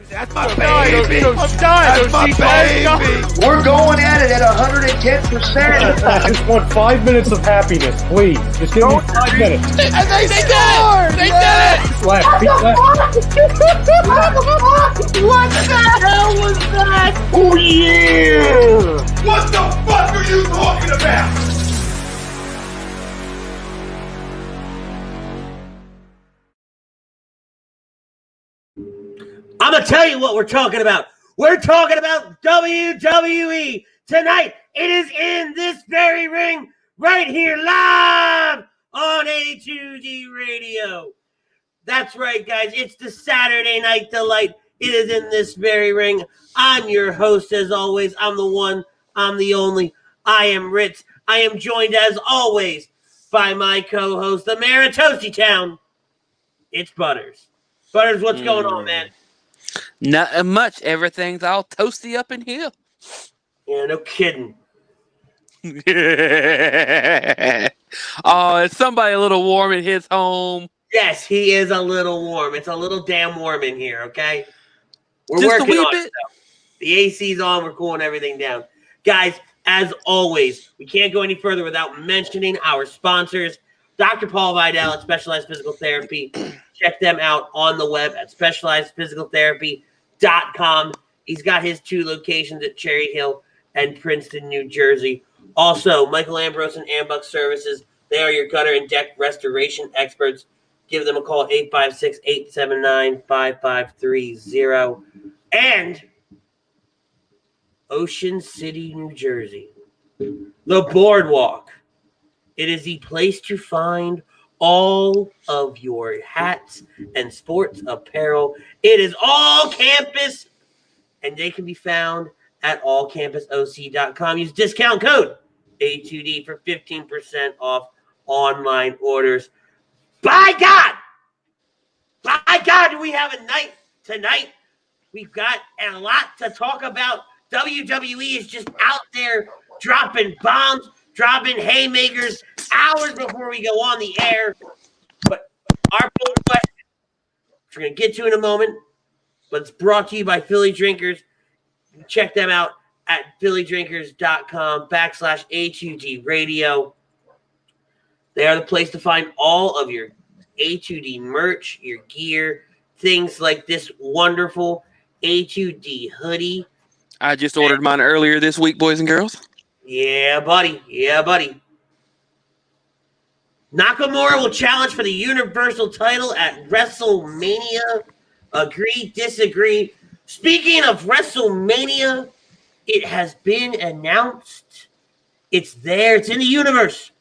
That's my baby. I'm dying. That's my baby. We're going at it at 110%. I just want 5 minutes of happiness, please. Just give me 5 minutes. And they scored. They did it. Left, feet left. What the hell was that? Oh, yeah. What the fuck are you talking about? I'm going to tell you what we're talking about. We're talking about WWE tonight. It is in this very ring right here live on A2D Radio. That's right, guys. It's the Saturday Night Delight. It is in this very ring. I'm your host, as always. I'm the one. I'm the only. I am Ritz. I am joined, as always, by my co-host, the mayor of Toasty Town. It's Butters. Butters, what's going on, man? Not much. Everything's all toasty up in here. Yeah, no kidding. Oh, is somebody a little warm in his home? Yes, he is a little warm. It's a little damn warm in here, okay? We're Just working a wee on bit. it. The AC's on. We're cooling everything down. Guys, as always, we can't go any further without mentioning our sponsors. Dr. Paul Vidal at Specialized Physical Therapy. Check them out on the web at specializedphysicaltherapy.com. He's got his 2 locations at Cherry Hill and Princeton, New Jersey. Also, Michael Ambrose and Ambuck Services. They are your gutter and deck restoration experts. Give them a call, 856-879-5530. And Ocean City, New Jersey. The Boardwalk. It is the place to find all of your hats and sports apparel. It is all campus, and they can be found at allcampusoc.com. Use discount code A2D for 15% off online orders. By God, do we have a night tonight? We've got a lot to talk about. WWE is just out there dropping bombs, dropping haymakers hours before we go on the air. But our poll question, which we're going to get to in a moment, but it's brought to you by Philly Drinkers. Check them out at phillydrinkers.com/A2D Radio. They are the place to find all of your A2D merch, your gear, things like this wonderful A2D hoodie. I just ordered mine earlier this week, boys and girls. Yeah, buddy. Yeah, buddy. Nakamura will challenge for the Universal title at WrestleMania. Agree, disagree. Speaking of WrestleMania, it has been announced. It's there. It's in the universe.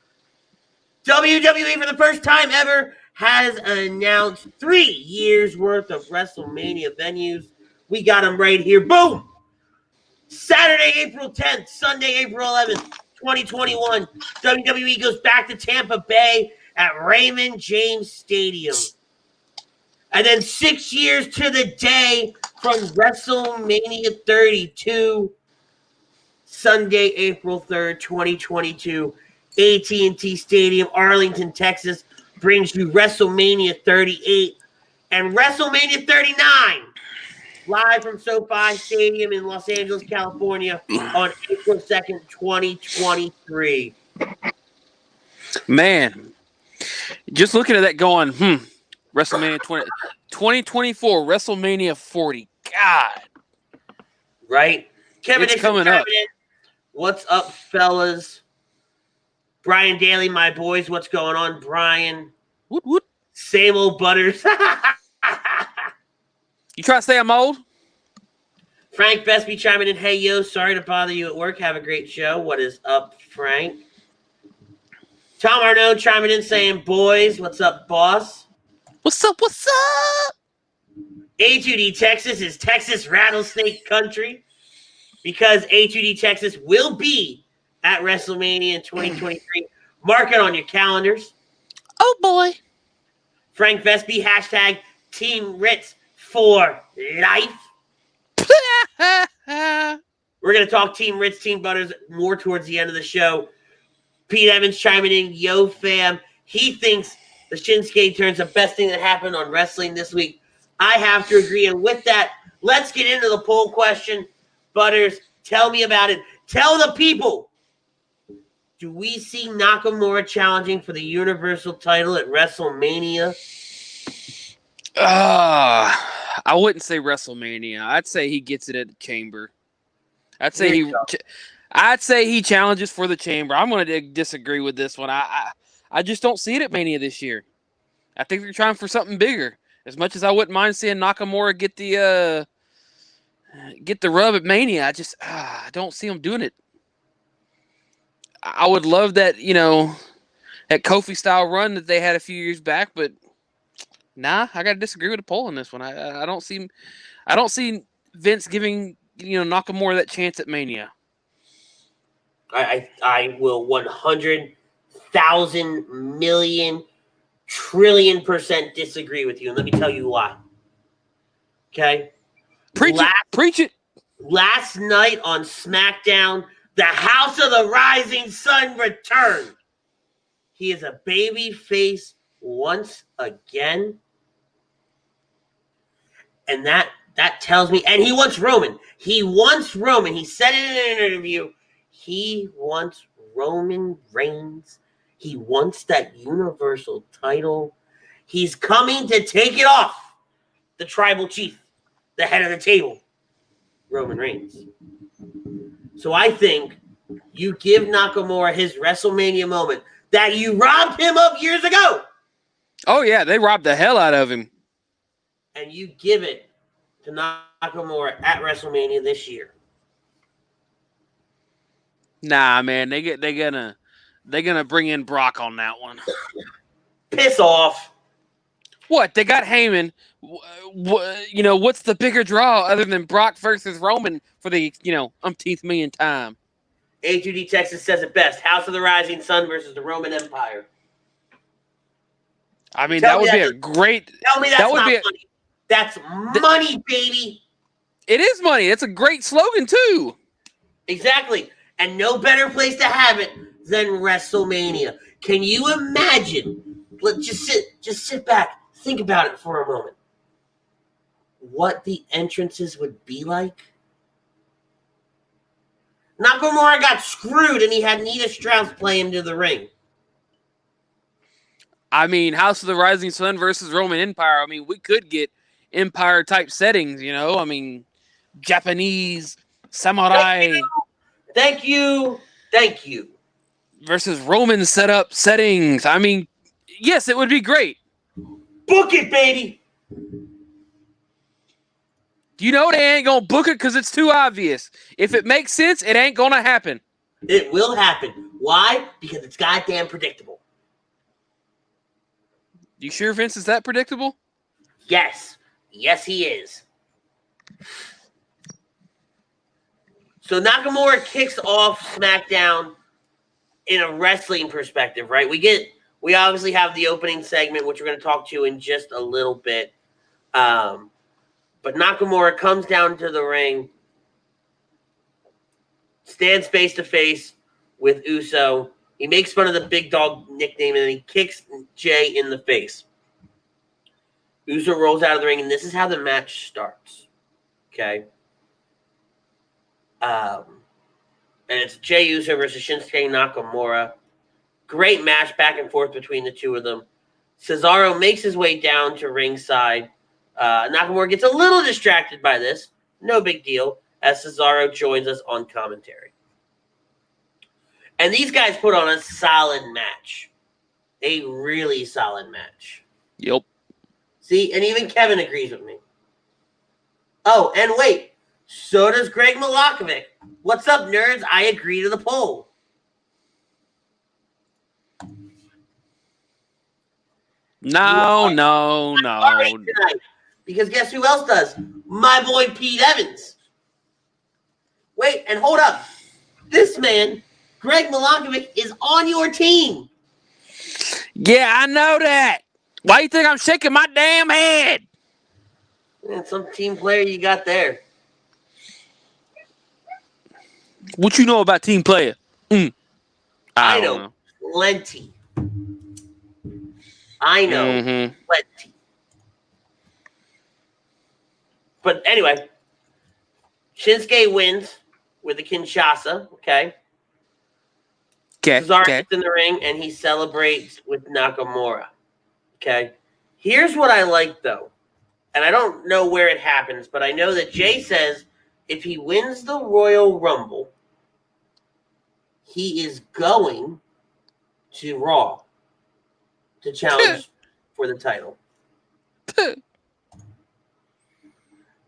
WWE, for the first time ever, has announced 3 years' worth of WrestleMania venues. We got them right here. Boom! Saturday, April 10th, Sunday, April 11th, 2021. WWE goes back to Tampa Bay at Raymond James Stadium. And then 6 years to the day from WrestleMania 32, Sunday, April 3rd, 2022. AT&T Stadium, Arlington, Texas, brings you WrestleMania 38 and WrestleMania 39. Live from SoFi Stadium in Los Angeles, California on April 2nd, 2023. Man, just looking at that going, WrestleMania 2024, WrestleMania 40. God. Right? Kevin It's Nixon coming chiming up. in. What's up, fellas? Brian Daly, my boys. What's going on, Brian? Woot, woot. Same old Butters. You try to say I'm old? Frank Besby chiming in. Hey, yo, sorry to bother you at work. Have a great show. What is up, Frank? Tom Arnaud chiming in saying, boys, what's up, boss? What's up? What's up? A2D Texas is Texas Rattlesnake Country because A2D Texas will be at WrestleMania in 2023. Mark it on your calendars. Oh, boy. Frank Vespi, hashtag Team Ritz for life. We're going to talk Team Ritz, Team Butters more towards the end of the show. Pete Evans chiming in, yo, fam. He thinks the Shinsuke turn's the best thing that happened on wrestling this week. I have to agree. And with that, let's get into the poll question. Butters, tell me about it. Tell the people. Do we see Nakamura challenging for the Universal title at WrestleMania? I wouldn't say WrestleMania. I'd say he gets it at the Chamber. I'd say he challenges for the Chamber. I'm going to disagree with this one. I just don't see it at Mania this year. I think they're trying for something bigger. As much as I wouldn't mind seeing Nakamura get the rub at Mania, I don't see him doing it. I would love that, that Kofi style run that they had a few years back, but nah, I got to disagree with the poll on this one. I don't see Vince giving Nakamura that chance at Mania. I will 100,000 million trillion % disagree with you, and let me tell you why. Okay, preach it. Last night on SmackDown, the House of the Rising Sun returned. He is a baby face once again, and that tells me. And he wants Roman. He said it in an interview. He wants Roman Reigns. He wants that Universal title. He's coming to take it off the tribal chief, the head of the table, Roman Reigns. So I think you give Nakamura his WrestleMania moment that you robbed him of years ago. Oh, yeah, they robbed the hell out of him. And you give it to Nakamura at WrestleMania this year. Nah, man, they're gonna bring in Brock on that one. Piss off. What? They got Heyman. What's the bigger draw other than Brock versus Roman for the umpteenth million time? A2D Texas says it best: House of the Rising Sun versus the Roman Empire. I mean, that would be a great. Tell me that's not money. That's money, baby. It is money. It's a great slogan too. Exactly. And no better place to have it than WrestleMania. Can you imagine? Just sit back, think about it for a moment. What the entrances would be like? Nakamura got screwed and he had Nita Strauss play him to the ring. I mean, House of the Rising Sun versus Roman Empire. I mean, we could get Empire type settings, I mean, Japanese, samurai. Thank you. Versus Roman settings. I mean, yes, it would be great. Book it, baby. They ain't going to book it because it's too obvious. If it makes sense, it ain't going to happen. It will happen. Why? Because it's goddamn predictable. You sure Vince is that predictable? Yes. Yes, he is. So Nakamura kicks off SmackDown in a wrestling perspective, right? We obviously have the opening segment, which we're going to talk to in just a little bit. But Nakamura comes down to the ring, stands face to face with Uso. He makes fun of the big dog nickname, and then he kicks Jay in the face. Uso rolls out of the ring, and this is how the match starts. Okay? And it's Jey Uso versus Shinsuke Nakamura. Great match back and forth between the two of them. Cesaro makes his way down to ringside. Nakamura gets a little distracted by this. No big deal, as Cesaro joins us on commentary. And these guys put on a solid match. A really solid match. Yep. See, and even Kevin agrees with me. Oh, and wait. So does Greg Milakovic. What's up, nerds? I agree to the poll. No. Tonight, because guess who else does? My boy Pete Evans. Wait, and hold up. This man, Greg Milakovic, is on your team. Yeah, I know that. Why do you think I'm shaking my damn head? Man, some team player you got there. What you know about team player? I know plenty. I know plenty. But anyway, Shinsuke wins with the Kinshasa, okay? Cesaro gets in the ring, and he celebrates with Nakamura, okay? Here's what I like, though. And I don't know where it happens, but I know that Jay says if he wins the Royal Rumble, he is going to Raw to challenge for the title.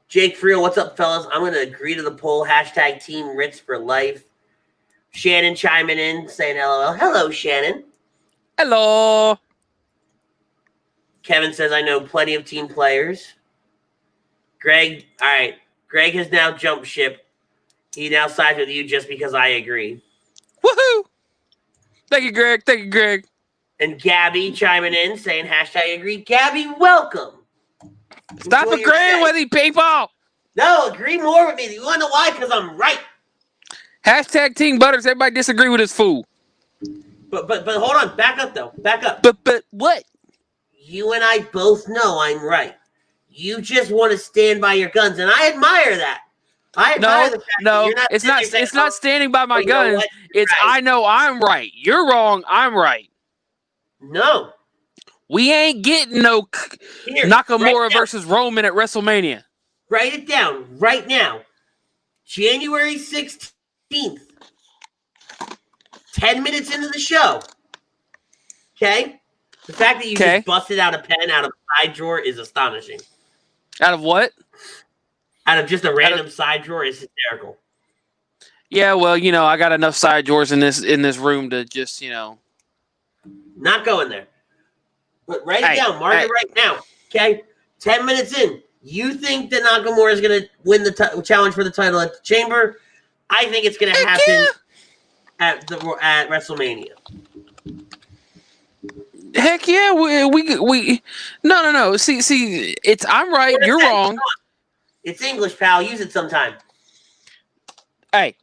Jake Friel, what's up, fellas? I'm going to agree to the poll. Hashtag Team Ritz for life. Shannon chiming in, saying LOL. Hello, Shannon. Hello. Kevin says, I know plenty of team players. Greg, all right. Greg has now jumped ship. He now sides with you just because I agree. Woohoo! Thank you, Greg. Thank you, Greg. And Gabby chiming in, saying hashtag agree. Gabby, welcome. Stop agreeing with me, people. No, agree more with me. You want to know why? Because I'm right. Hashtag Team Butters. Everybody disagree with this fool. But hold on. Back up, though. Back up. But what? You and I both know I'm right. You just want to stand by your guns, and I admire that. I admire the fact that you're not it's not standing by my guns. It's right. I know I'm right. You're wrong. I'm right. No. We ain't getting no Nakamura versus Roman at WrestleMania. Write it down right now. January 16th. 10 minutes into the show. Okay? The fact that you just busted out a pen out of a side drawer is astonishing. Out of what? Out of just a random side drawer is hysterical. Yeah, well, I got enough side drawers in this room to just, Not going there. But write it down. Mark it right now. Okay? 10 minutes in. You think that Nakamura is going to win the challenge for the title at the Chamber? I think it's going to happen at WrestleMania. Heck yeah, we no. See, it's I'm right, you're wrong. It's English, pal. Use it sometime. Hey.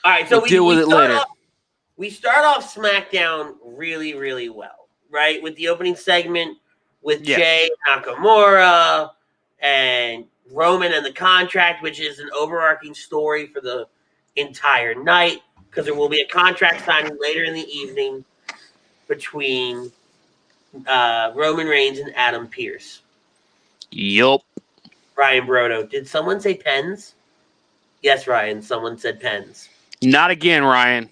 All right, so we'll deal with it later. We start off SmackDown really, really well, right? With the opening segment with Jay Nakamura and Roman and the contract, which is an overarching story for the entire night, because there will be a contract signing later in the evening between Roman Reigns and Adam Pearce. Yup. Ryan Brodo. Did someone say pens? Yes, Ryan. Someone said pens. Not again, Ryan.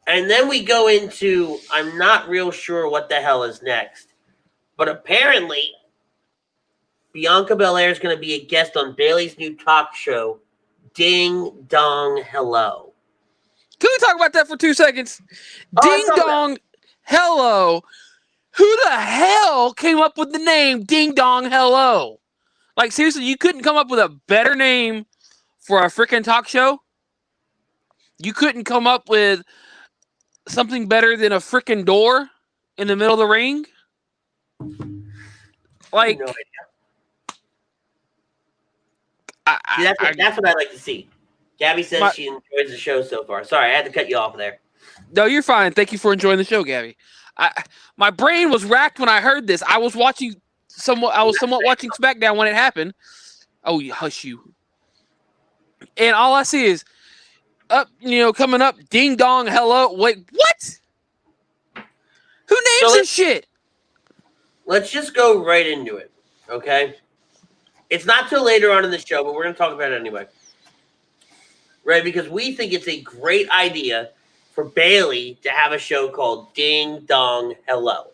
And then we go into, I'm not real sure what the hell is next, but apparently Bianca Belair is going to be a guest on Bayley's new talk show, Ding Dong Hello. Can we talk about that for 2 seconds? Ding Dong Hello. Who the hell came up with the name Ding Dong Hello? Like, seriously, you couldn't come up with a better name for a freaking talk show? You couldn't come up with something better than a freaking door in the middle of the ring? Like, no idea. That's what I like to see. Gabby says she enjoys the show so far. Sorry, I had to cut you off there. No, you're fine. Thank you for enjoying the show, Gabby. My brain was racked when I heard this. I was somewhat watching SmackDown when it happened. Oh, hush you. And all I see is coming up, Ding Dong Hello. Wait, what? Who names this shit? Let's just go right into it, okay? It's not till later on in the show, but we're going to talk about it anyway. Right? Because we think it's a great idea for Bayley to have a show called Ding Dong Hello.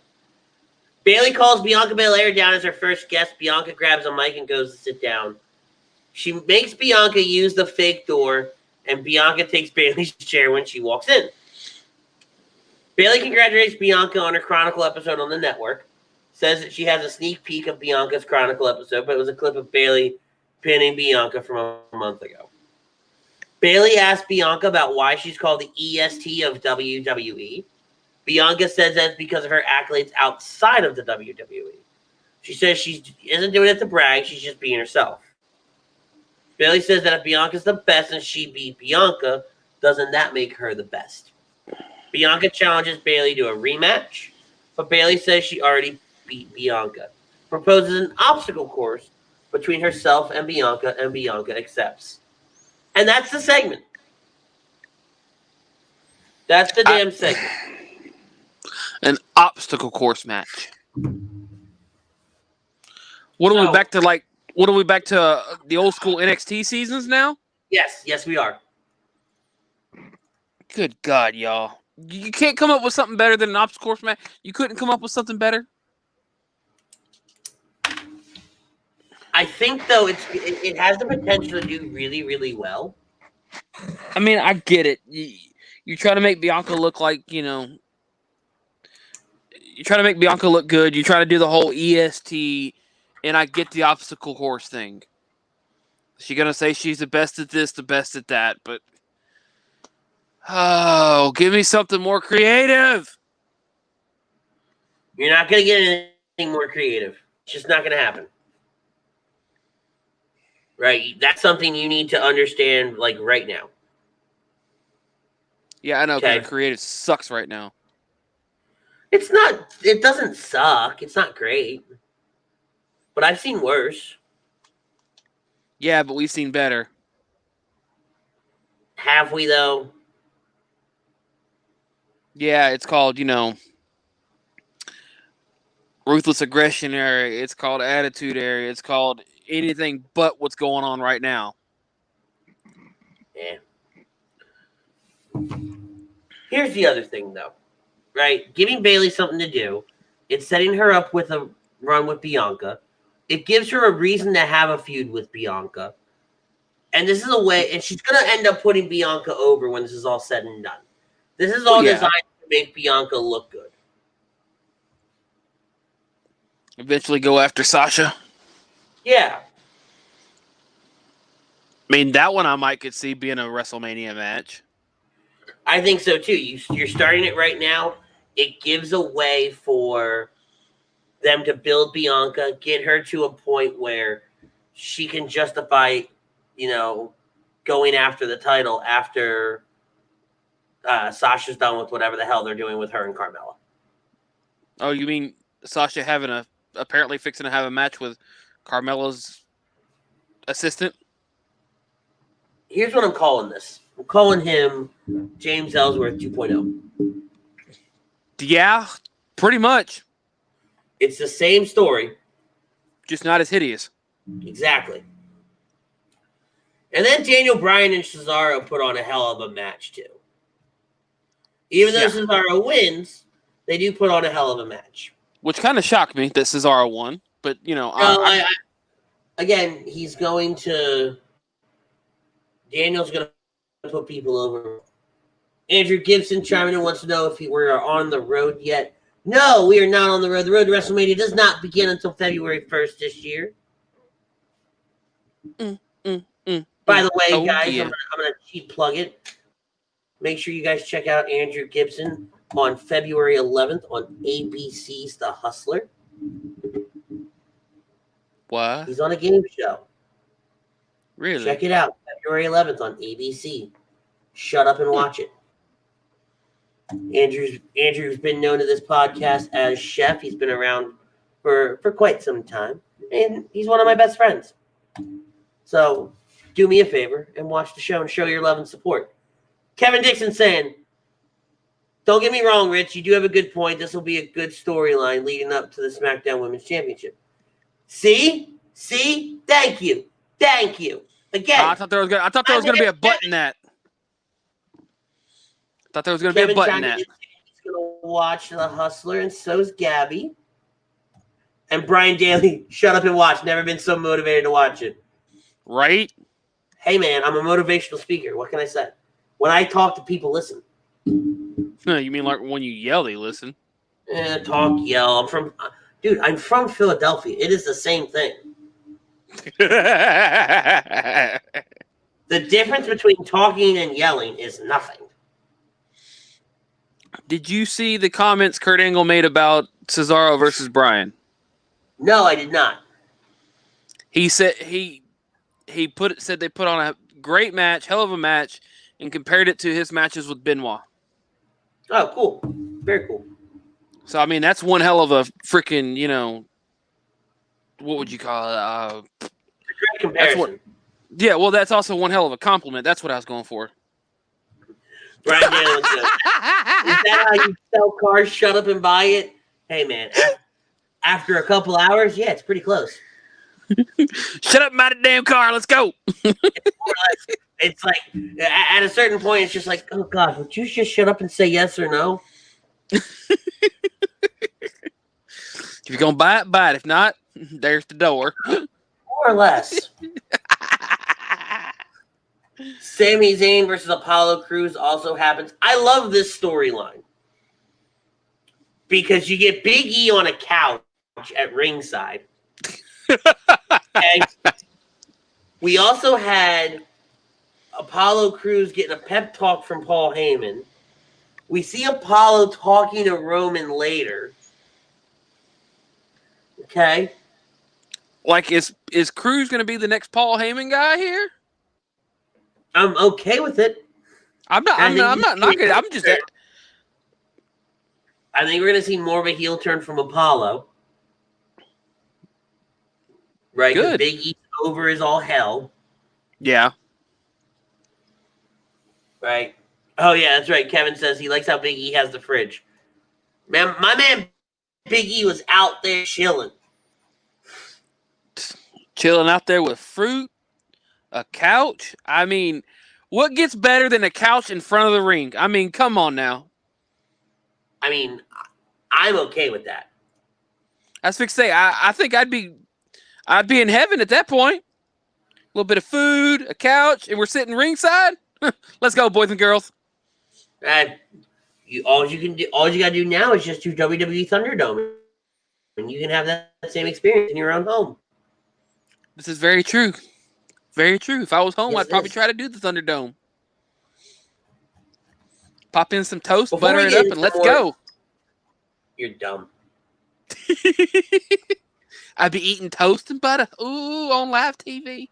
Bayley calls Bianca Belair down as her first guest. Bianca grabs a mic and goes to sit down. She makes Bianca use the fake door, and Bianca takes Bayley's chair when she walks in. Bayley congratulates Bianca on her Chronicle episode on the network. Says that she has a sneak peek of Bianca's Chronicle episode, but it was a clip of Bayley pinning Bianca from a month ago. Bayley asked Bianca about why she's called the EST of WWE. Bianca says that's because of her accolades outside of the WWE. She says she isn't doing it to brag, she's just being herself. Bayley says that if Bianca's the best and she beat Bianca, doesn't that make her the best? Bianca challenges Bayley to a rematch, but Bayley says she already beat Bianca. Proposes an obstacle course between herself and Bianca accepts. And that's the segment. That's the damn segment. An obstacle course match. What are we back to What are we back to the old school NXT seasons now? Yes, we are. Good God, y'all. You can't come up with something better than an obstacle course match? You couldn't come up with something better? I think, though, it has the potential to do really, really well. I mean, I get it. You try to make Bianca look like, you try to make Bianca look good. You try to do the whole EST, and I get the obstacle course thing. She's going to say she's the best at this, the best at that, but oh, give me something more creative. You're not going to get anything more creative. It's just not going to happen. Right? That's something you need to understand, like, right now. Yeah, I know, because the creative sucks right now. It's not, it doesn't suck. It's not great. But I've seen worse. Yeah, but we've seen better. Have we, though? Yeah, it's called, ruthless aggression area. It's called attitude area. It's called anything but what's going on right now. Yeah. Here's the other thing, though. Right? Giving Bayley something to do. It's setting her up with a run with Bianca. It gives her a reason to have a feud with Bianca. And this is a way, and she's going to end up putting Bianca over when this is all said and done. This is all designed to make Bianca look good. Eventually go after Sasha. Yeah. I mean, that one I might could see being a WrestleMania match. I think so, too. You're starting it right now. It gives a way for them to build Bianca, get her to a point where she can justify, going after the title after Sasha's done with whatever the hell they're doing with her and Carmella. Oh, you mean Sasha apparently fixing to have a match with Carmella's assistant? Here's what I'm calling this. I'm calling him James Ellsworth 2.0. Yeah, pretty much. It's the same story. Just not as hideous. Exactly. And then Daniel Bryan and Cesaro put on a hell of a match, too. Even though Cesaro wins, they do put on a hell of a match. Which kind of shocked me that Cesaro won. But, again, he's going to... Daniel's going to put people over. Andrew Gibson chiming in wants to know if we are on the road yet. No, we are not on the road. The road to WrestleMania does not begin until February 1st this year. By the way, guys, yeah. I'm going to cheap plug it. Make sure you guys check out Andrew Gibson on February 11th on ABC's The Hustler. What? He's on a game show. Really? Check it out. February 11th on ABC. Shut up and watch it. Andrew's been known to this podcast as Chef. He's been around for quite some time. And he's one of my best friends. So do me a favor and watch the show and show your love and support. Kevin Dixon saying, don't get me wrong, Rich. You do have a good point. This will be a good storyline leading up to the SmackDown Women's Championship. See? Thank you. Again. I thought there was going to be a button that. I thought there was going to be a button that. He's going to watch The Hustler, and so's Gabby. And Brian Daly, shut up and watch. Never been so motivated to watch it. Right? Hey, man, I'm a motivational speaker. What can I say? When I talk to people, listen. No, you mean like when you yell, they listen? Talk, yell. I'm from Philadelphia. It is the same thing. The difference between talking and yelling is nothing. Did you see the comments Kurt Angle made about Cesaro versus Bryan? No, I did not. He said said they put on a great match, hell of a match, and compared it to his matches with Benoit. Oh, cool. Very cool. So, I mean, that's one hell of a freaking, what would you call it? Great comparison. Yeah, well, that's also one hell of a compliment. That's what I was going for. Brian Daniels says, is that how you sell cars? Shut up and buy it? Hey, man. After a couple hours, yeah, it's pretty close. Shut up and buy the damn car. Let's go. It's like, at a certain point, it's just like, oh, God, would you just shut up and say yes or no? If you're going to buy it, buy it. If not, there's the door. More or less. Sami Zayn versus Apollo Crews also happens. I love this storyline because you get Big E on a couch at ringside. Okay. We also had Apollo Crews getting a pep talk from Paul Heyman. We see Apollo talking to Roman later. Okay. Like, is Crews going to be the next Paul Heyman guy here? I'm okay with it. I'm not knocking it. I'm just. I think we're going to see more of a heel turn from Apollo. Right? Good. Big E over is all hell. Yeah. Right? Oh, yeah, that's right. Kevin says he likes how Big E has the fridge. Man, my man Big E was out there chilling. Chilling out there with fruit, a couch. I mean, what gets better than a couch in front of the ring? I mean, come on now. I mean, I'm okay with that. I was fixed to say, I think I'd be in heaven at that point. A little bit of food, a couch, and we're sitting ringside. Let's go, boys and girls. All you gotta do now is just do WWE Thunderdome, and you can have that same experience in your own home. This is very true. Very true. If I was home, Yes, I'd probably try to do the Thunderdome. Pop in some toast, butter it up, and let's go. You're dumb. I'd be eating toast and butter. Ooh, on live TV.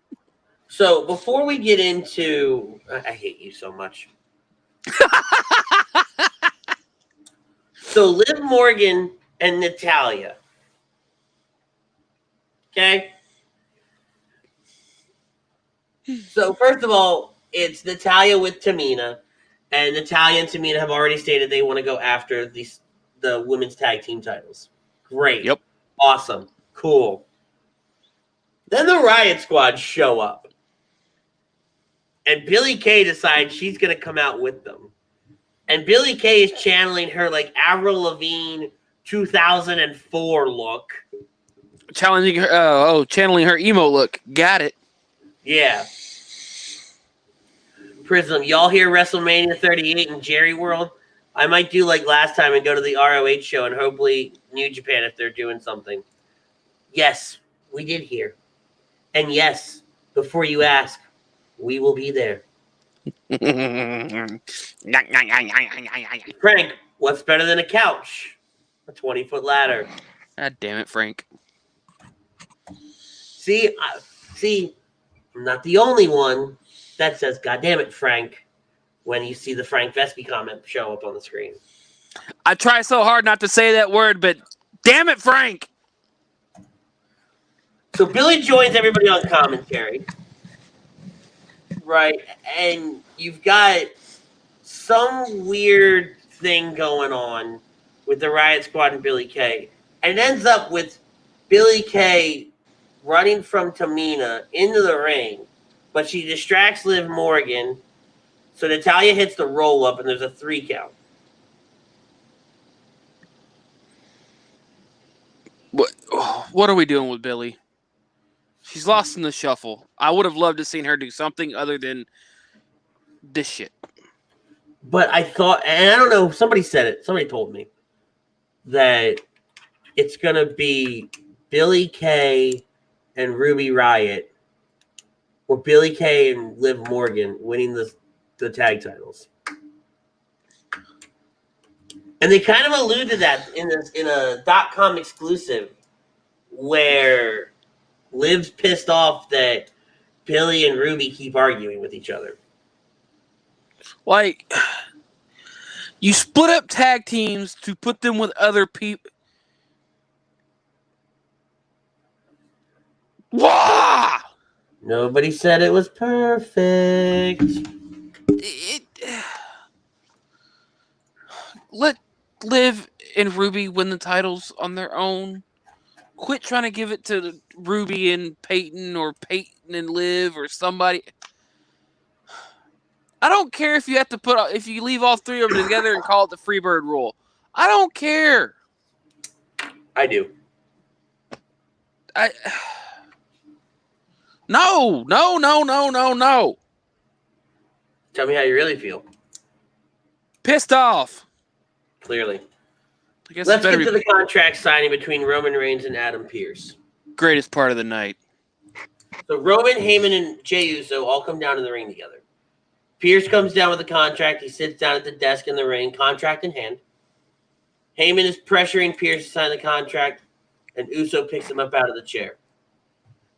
So before we get into, I hate you so much. So Liv Morgan and Natalya. Okay. So first of all, it's Natalya with Tamina, and Natalya and Tamina have already stated they want to go after the women's tag team titles. Great. Yep. Awesome. Cool. Then the Riot Squad show up. And Billie Kay decides she's going to come out with them. And Billie Kay is channeling her like Avril Lavigne 2004 look. Channeling her emo look. Got it. Yeah. Prism, y'all hear WrestleMania 38 in Jerry World? I might do like last time and go to the ROH show and hopefully New Japan if they're doing something. Yes, we did hear. And yes, before you ask, we will be there. Frank, what's better than a couch? A 20-foot ladder. God damn it, Frank. See, I'm not the only one that says, God damn it, Frank, when you see the Frank Vespi comment show up on the screen. I try so hard not to say that word, but damn it, Frank. So Billy joins everybody on commentary. Right, and you've got some weird thing going on with the Riot Squad and Billie Kay. And it ends up with Billie Kay running from Tamina into the ring, but she distracts Liv Morgan. So Natalya hits the roll-up, and there's a 3 count. What are we doing with Billie? She's lost in the shuffle. I would have loved to seen her do something other than this shit. But I thought, and I don't know, somebody said it. Somebody told me that it's going to be Billie Kay and Ruby Riott, or Billie Kay and Liv Morgan winning the tag titles. And they kind of allude to that in a .com exclusive where Liv's pissed off that Billie and Ruby keep arguing with each other. Like, You split up tag teams to put them with other people. Wow! Nobody said it was perfect. Let Liv and Ruby win the titles on their own. Quit trying to give it to Ruby and Peyton or Peyton and Liv or somebody. I don't care if you have to if you leave all three of them together and call it the Freebird rule. I don't care. I do. No. Tell me how you really feel. Pissed off. Clearly. I guess Let's get to the contract signing between Roman Reigns and Adam Pearce. Greatest part of the night. So Roman, Heyman, and Jey Uso all come down in the ring together. Pearce comes down with the contract. He sits down at the desk in the ring, contract in hand. Heyman is pressuring Pearce to sign the contract, and Uso picks him up out of the chair.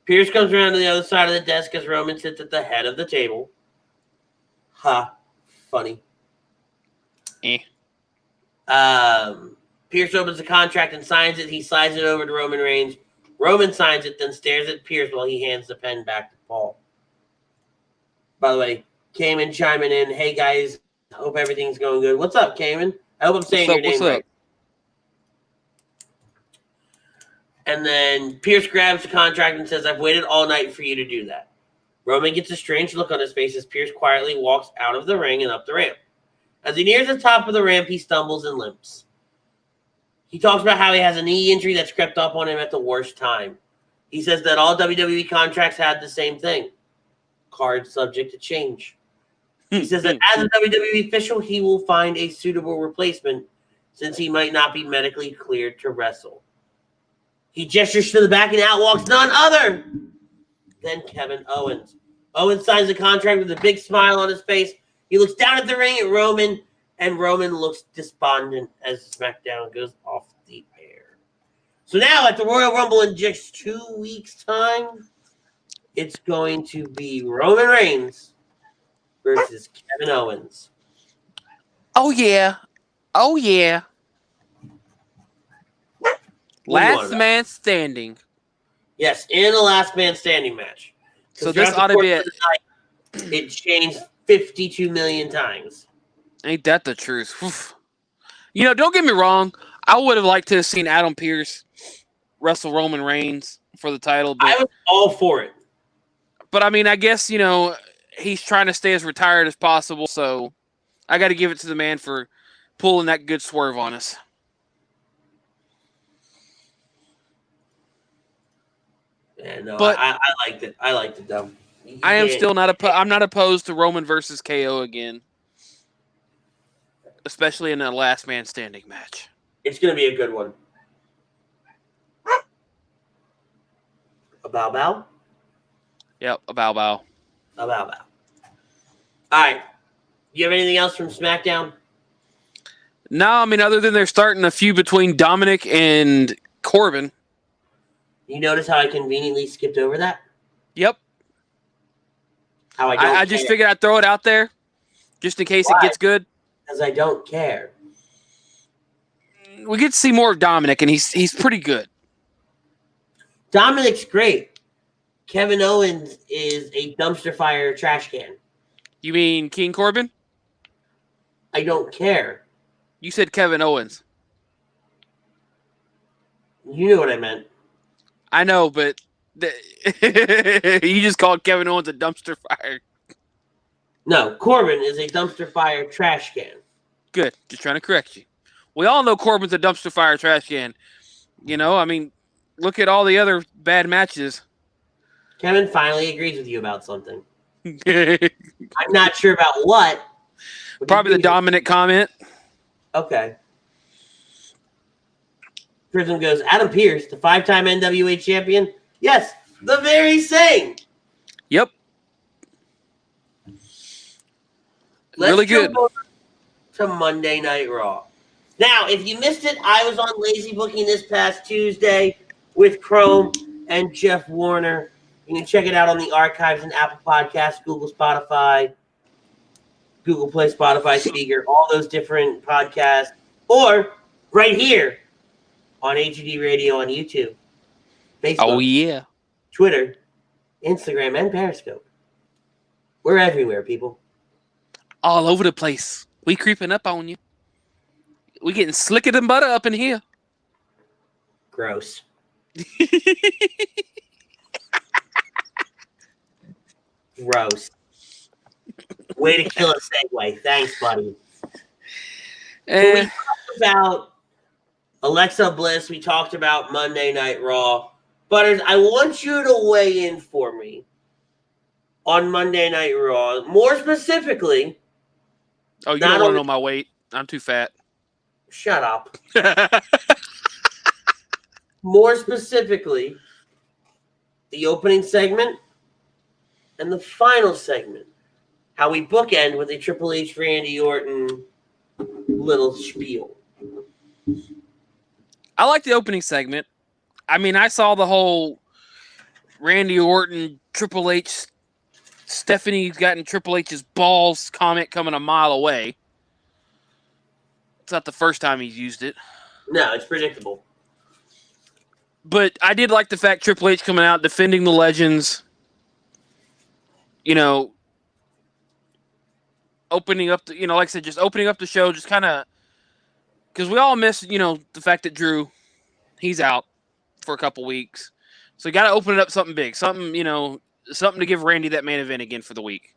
Pearce comes around to the other side of the desk as Roman sits at the head of the table. Ha. Funny. Pearce opens the contract and signs it. He slides it over to Roman Reigns. Roman signs it, then stares at Pearce while he hands the pen back to Paul. By the way, Cayman chiming in. Hey, guys. Hope everything's going good. What's up, Cayman? I hope I'm saying your name right. And then Pearce grabs the contract and says, I've waited all night for you to do that. Roman gets a strange look on his face as Pearce quietly walks out of the ring and up the ramp. As he nears the top of the ramp, he stumbles and limps. He talks about how he has a knee injury that's crept up on him at the worst time. He says that all WWE contracts had the same thing. Card subject to change. He says that as a WWE official, he will find a suitable replacement since he might not be medically cleared to wrestle. He gestures to the back and out walks none other than Kevin Owens. Owens signs the contract with a big smile on his face. He looks down at the ring at Roman, and Roman looks despondent as SmackDown goes off the air. So now at the Royal Rumble in just 2 weeks' time, it's going to be Roman Reigns versus Kevin Owens. Oh, yeah. Last man standing. Yes, in a last man standing match. So this ought to be it. It changed 52 million times. Ain't that the truth? Oof. You know, don't get me wrong. I would have liked to have seen Adam Pearce wrestle Roman Reigns for the title. But, I was all for it. But, I mean, I guess, you know, he's trying to stay as retired as possible. So I got to give it to the man for pulling that good swerve on us. Yeah, no, but I liked it. I liked it, though. I am still not I'm not opposed to Roman versus KO again, especially in a last man standing match. It's going to be a good one. A bow bow? Yep, a bow bow. A bow bow. All right. You have anything else from SmackDown? No, I mean, other than they're starting a feud between Dominic and Corbin. You notice how I conveniently skipped over that? Yep. How I just figured I'd throw it out there just in case it gets good. Because I don't care. We get to see more of Dominic, and he's pretty good. Dominic's great. Kevin Owens is a dumpster fire trash can. You mean King Corbin? I don't care. You said Kevin Owens. You knew what I meant. I know, but you just called Kevin Owens a dumpster fire. No, Corbin is a dumpster fire trash can. Good. Just trying to correct you. We all know Corbin's a dumpster fire trash can. You know, I mean, look at all the other bad matches. Kevin finally agrees with you about something. I'm not sure about what. Probably the Dominic comment. Okay. Prism goes, Adam Pearce, the 5-time NWA champion? Yes, the very same. Yep. Let's really good. Go to Monday Night Raw. Now, if you missed it, I was on Lazy Booking this past Tuesday with Chrome and Jeff Warner. You can check it out on the archives and Apple Podcasts, Google, Spotify, Google Play, Spotify, Speaker, all those different podcasts, or right here on HUD Radio on YouTube, Facebook, Twitter, Instagram, and Periscope. We're everywhere, people. All over the place. We creeping up on you. We getting slicker than butter up in here. Gross. Gross. Way to kill a segue. Thanks, buddy. We talked about Alexa Bliss. We talked about Monday Night Raw. Butters, I want you to weigh in for me on Monday Night Raw. More specifically... Oh, you don't want to know my weight? I'm too fat. Shut up. More specifically, the opening segment and the final segment. How we bookend with a Triple H Randy Orton little spiel. I like the opening segment. I mean, I saw the whole Randy Orton, Triple H, Stephanie's gotten Triple H's balls comment coming a mile away. It's not the first time he's used it. No, it's predictable. But I did like the fact Triple H coming out, defending the legends. You know, opening up the, like I said, just opening up the show, just kind of, because we all miss, the fact that Drew, he's out for a couple weeks. So you got to open it up something big, something to give Randy that main event again for the week.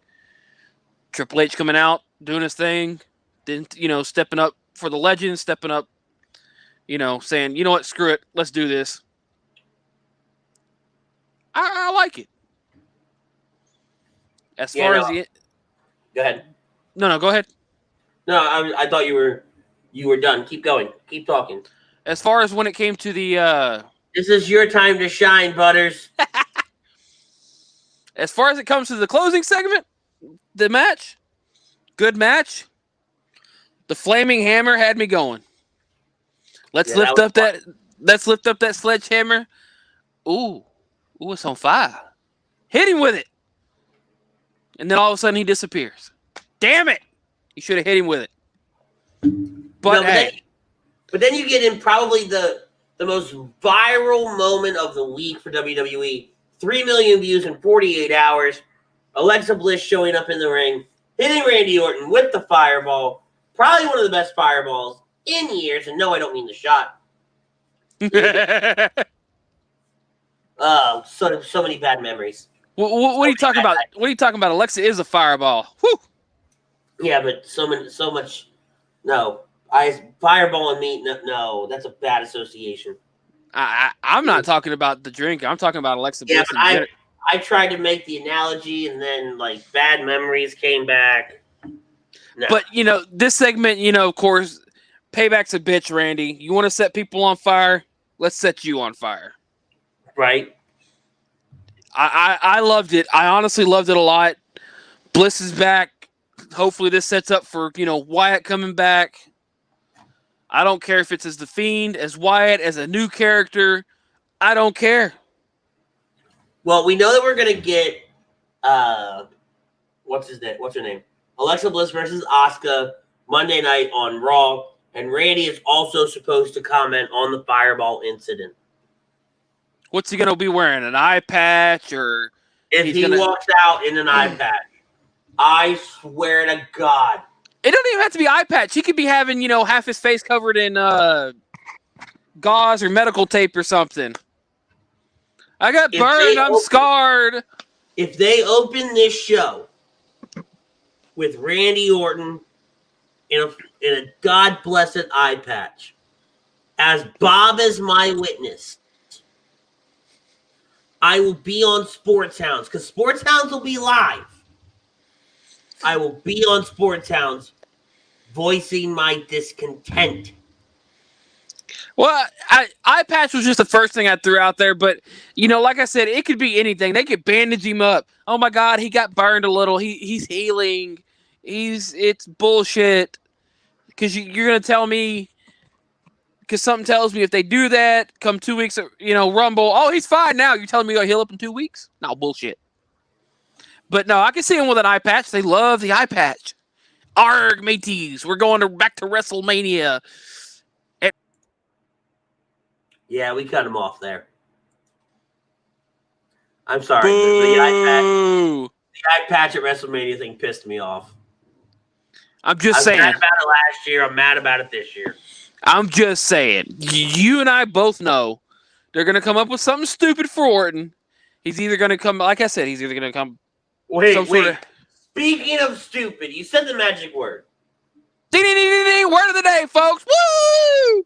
Triple H coming out, doing his thing, then, stepping up for the legends, stepping up, saying, you know what, screw it, let's do this. I like it. As far as the... Go ahead. No, go ahead. No, I thought you were done. Keep going. Keep talking. As far as when it came to the... This is your time to shine, Butters. As far as it comes to the closing segment, the match, good match. The Flaming Hammer had me going. Let's lift up that sledgehammer. Ooh, it's on fire. Hit him with it. And then all of a sudden he disappears. Damn it. You should have hit him with it. But then you get in probably the most viral moment of the week for WWE. 3 million views in 48 hours. Alexa Bliss showing up in the ring, hitting Randy Orton with the fireball. Probably one of the best fireballs in years. And no, I don't mean the shot. Oh, so many bad memories. What are you talking about? What are you talking about? Alexa is a fireball. Whew. Yeah, but so much. No, fireball and meat. No, that's a bad association. I'm not talking about the drink. I'm talking about Alexa Bliss. Yeah, but I tried to make the analogy, and then bad memories came back. No. But this segment, of course, payback's a bitch, Randy. You want to set people on fire? Let's set you on fire. Right. I loved it. I honestly loved it a lot. Bliss is back. Hopefully this sets up for, Wyatt coming back. I don't care if it's as the Fiend, as Wyatt, as a new character. I don't care. Well, we know that we're going to get, what's her name? Alexa Bliss versus Asuka Monday night on Raw. And Randy is also supposed to comment on the fireball incident. What's he going to be wearing? An eye patch or... If he walks out in an eye patch, I swear to God. It doesn't even have to be eye patch. He could be having, half his face covered in gauze or medical tape or something. I got burned. I'm scarred. If they open this show with Randy Orton in a God-blessed eye patch, as Bob is my witness, I will be on Sports Hounds because Sports Hounds will be live. I will be on Sports Hounds voicing my discontent. Well, eye patch was just the first thing I threw out there, but like I said, it could be anything. They could bandage him up. Oh my God, he got burned a little. He's healing. It's bullshit. Because you're gonna tell me. Because something tells me if they do that, come 2 weeks, Rumble. Oh, he's fine now. You're telling me he'll heal up in 2 weeks? No, bullshit. But no, I can see him with an eye patch. They love the eye patch. Arg, mateys. We're going back to WrestleMania. Yeah, we cut him off there. I'm sorry. The eye patch at WrestleMania thing pissed me off. I'm just saying. I was mad about it last year. I'm mad about it this year. I'm just saying. You and I both know they're going to come up with something stupid for Orton. He's either going to come, like I said, he's either going to come. Wait. Speaking of stupid, you said the magic word. Ding, ding, ding, ding, ding. Word of the day, folks. Woo!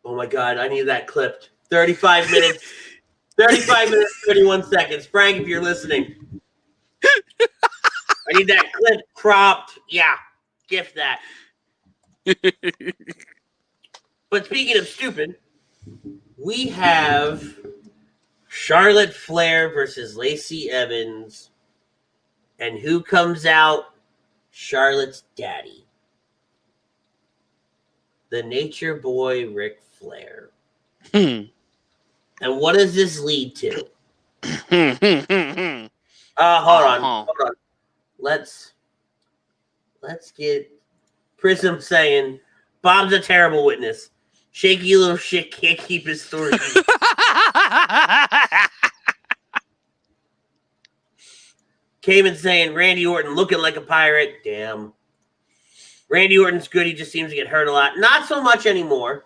Oh my God, I need that clipped. 35 minutes. 35 minutes, 31 seconds. Frank, if you're listening. I need that clip cropped. Yeah, gift that. But speaking of stupid, we have Charlotte Flair versus Lacey Evans. And who comes out? Charlotte's daddy. The nature boy, Ric Flair. And what does this lead to? Hold on. Let's get Prism saying Bob's a terrible witness. Shaky little shit can't keep his story. Cayman saying Randy Orton looking like a pirate. Damn. Randy Orton's good. He just seems to get hurt a lot. Not so much anymore.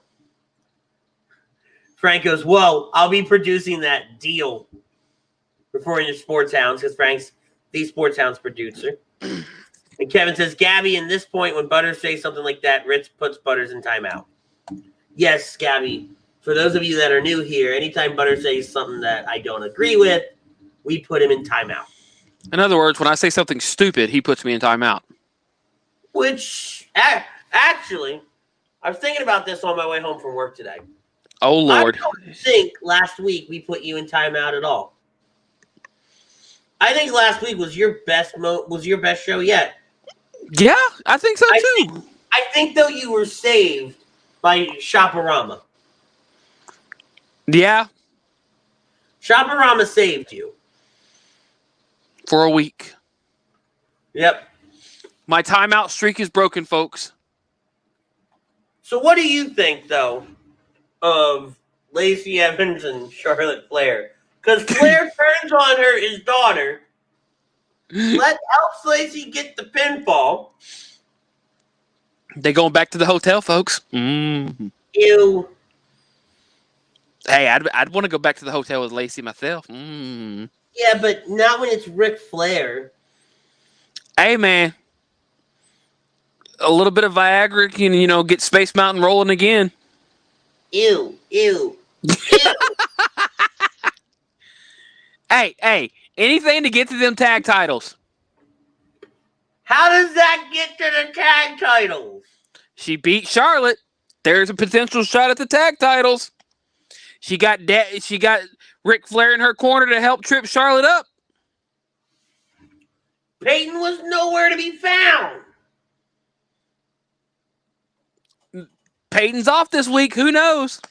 Frank goes, whoa, I'll be producing that deal before in the Sports Hounds because Frank's the Sports Hounds producer. And Kevin says, Gabby, in this point, when Butters says something like that, Ritz puts Butters in timeout. Yes, Gabby. For those of you that are new here, anytime Butters says something that I don't agree with, we put him in timeout. In other words, when I say something stupid, he puts me in timeout. Which, actually, I was thinking about this on my way home from work today. Oh, Lord. I don't think last week we put you in timeout at all. I think last week was your best show yet. Yeah, I think so too. I think though you were saved by Shopperama. Yeah. Shopperama saved you. For a week. Yep. My timeout streak is broken, folks. So what do you think, though, of Lacey Evans and Charlotte Flair? Because Flair turns on his daughter. Helps Lacey get the pinfall. They going back to the hotel, folks. Ew. Hey, I'd want to go back to the hotel with Lacey myself. Yeah, but not when it's Ric Flair. Hey, man. A little bit of Viagra can, get Space Mountain rolling again. Ew. Hey, anything to get to them tag titles. How does that get to the tag titles? She beat Charlotte. There's a potential shot at the tag titles. She got Ric Flair in her corner to help trip Charlotte up. Peyton was nowhere to be found. Peyton's off this week. Who knows?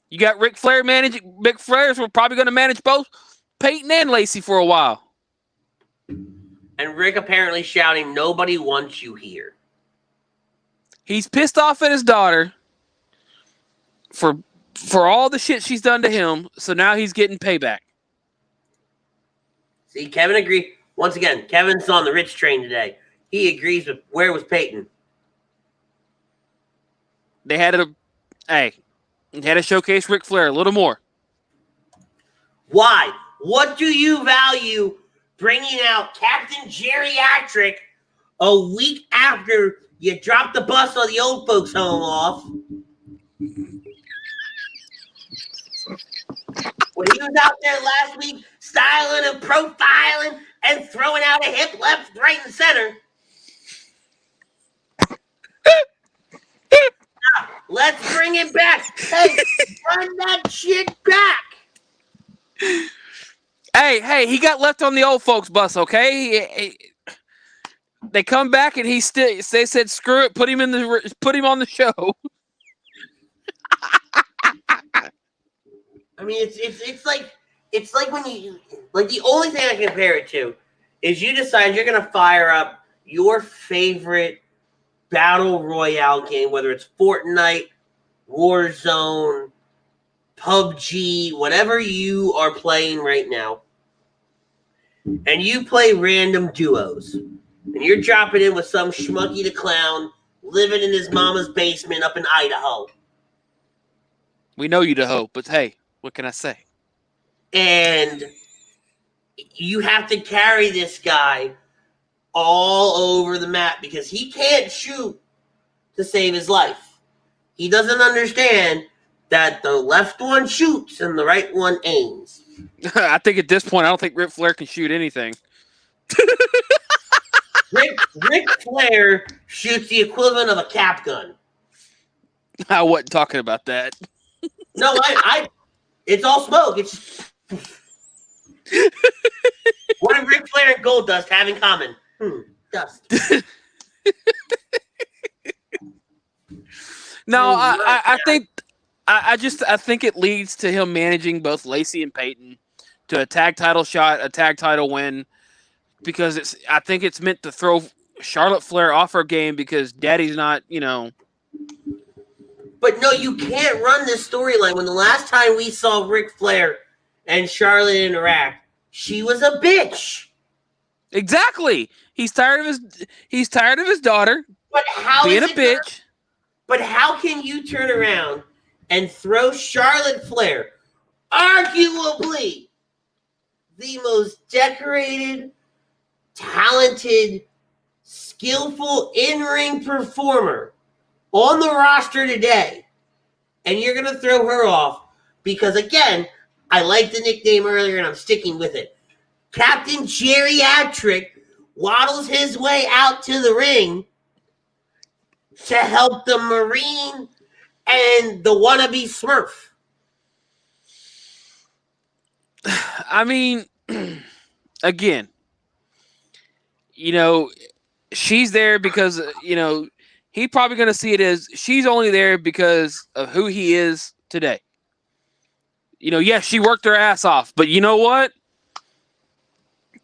You got Ric Flair managing. Ric Flair's we're probably going to manage both Peyton and Lacey for a while. And Rick apparently shouting, "Nobody wants you here." He's pissed off at his daughter for all the shit she's done to him. So now he's getting payback. See, Kevin agreed. Once again, Kevin's on the Rich train today. He agrees with where was Peyton. They had to showcase Ric Flair a little more. Why? What do you value bringing out Captain Geriatric a week after you dropped the bus on the old folks home off? When he was out there last week styling and profiling and throwing out a hip left, right, and center. Let's bring it back. Hey, run that shit back. Hey, he got left on the old folks bus, okay? They come back and they said screw it, put him on the show. I mean, it's like when you like the only thing I can compare it to is you decide you're gonna fire up your favorite battle royale game, whether it's Fortnite, Warzone, PUBG, whatever you are playing right now, and you play random duos, and you're dropping in with some schmucky the clown living in his mama's basement up in Idaho. We know you to hope, but hey, what can I say? And you have to carry this guy all over the map because he can't shoot to save his life. He doesn't understand that the left one shoots and the right one aims. I think at this point, I don't think Ric Flair can shoot anything. Ric Flair shoots the equivalent of a cap gun. I wasn't talking about that. No, it's all smoke. It's what do Ric Flair and Goldust have in common? Dust. No, I think it leads to him managing both Lacey and Peyton to a tag title shot, a tag title win, because I think it's meant to throw Charlotte Flair off her game because Daddy's not, But no, you can't run this storyline. When the last time we saw Ric Flair and Charlotte interact, she was a bitch. Exactly. He's tired of his daughter being a bitch. But how can you turn around and throw Charlotte Flair, arguably the most decorated, talented, skillful in-ring performer on the roster today, and you're going to throw her off because, again, I liked the nickname earlier and I'm sticking with it. Captain Geriatric waddles his way out to the ring to help the Marine and the wannabe Smurf. I mean, again, she's there because, he's probably going to see it as she's only there because of who he is today. Yes, she worked her ass off, but you know what?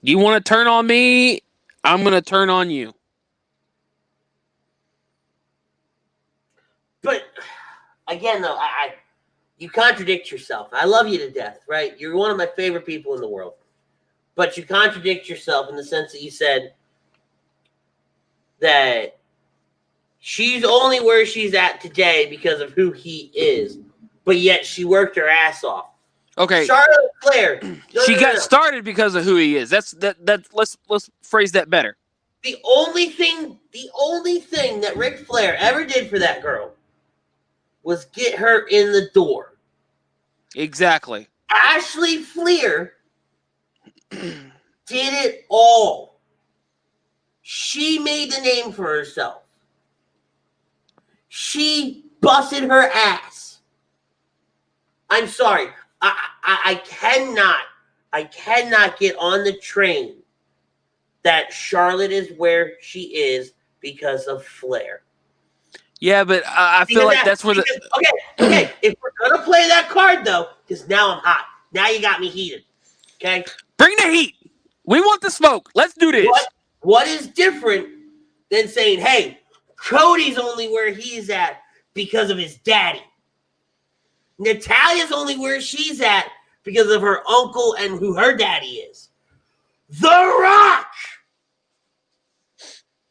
You want to turn on me? I'm going to turn on you. But again, though, you contradict yourself. I love you to death, right? You're one of my favorite people in the world. But you contradict yourself in the sense that you said that she's only where she's at today because of who he is. But yet she worked her ass off. Okay. Charlotte Flair. She got started because of who he is. Let's phrase that better. The only thing that Ric Flair ever did for that girl was get her in the door. Exactly. Ashley Flair did it all. She made the name for herself. She busted her ass. I'm sorry. I cannot get on the train that Charlotte is where she is because of Flair. Yeah, but I feel like that's where Okay. If we're gonna play that card though, because now I'm hot. Now you got me heated. Okay. Bring the heat. We want the smoke. Let's do this. What is different than saying, hey, Cody's only where he's at because of his daddy. Natalia's only where she's at because of her uncle and who her daddy is. The Rock!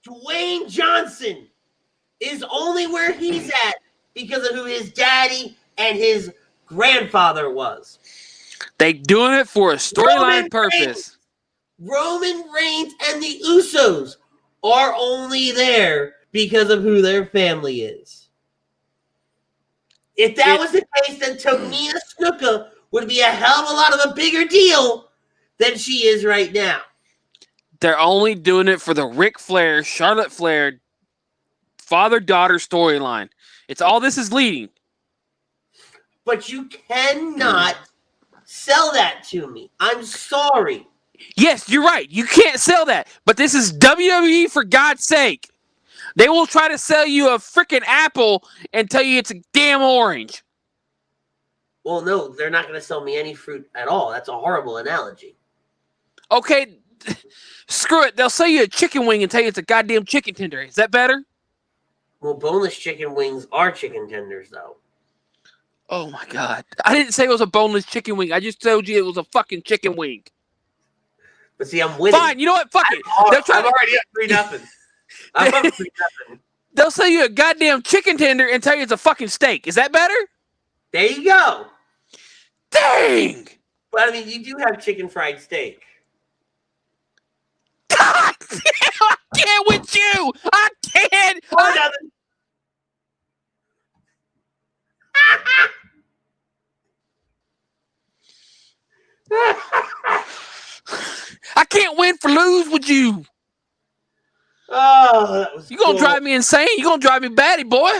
Dwayne Johnson is only where he's at because of who his daddy and his grandfather was. They doing it for a storyline purpose. Roman Reigns and the Usos are only there because of who their family is. If that was the case, then Tamina Snuka would be a hell of a lot of a bigger deal than she is right now. They're only doing it for the Ric Flair, Charlotte Flair, father-daughter storyline. It's all this is leading. But you cannot sell that to me. I'm sorry. Yes, you're right. You can't sell that. But this is WWE, for God's sake. They will try to sell you a freaking apple and tell you it's a damn orange. Well, no, they're not going to sell me any fruit at all. That's a horrible analogy. Okay, Screw it. They'll sell you a chicken wing and tell you it's a goddamn chicken tender. Is that better? Well, boneless chicken wings are chicken tenders, though. Oh my god! I didn't say it was a boneless chicken wing. I just told you it was a fucking chicken wing. But see, I'm winning. Fine. You know what? Fuck it. I'm already up 3-0. I'm up 3-0. They'll sell you a goddamn chicken tender and tell you it's a fucking steak. Is that better? There you go. Dang! But I mean, you do have chicken fried steak. God damn, I can't with you. I can't. I can't win for lose with you. Oh, that was You gonna drive me insane? You gonna drive me batty, boy?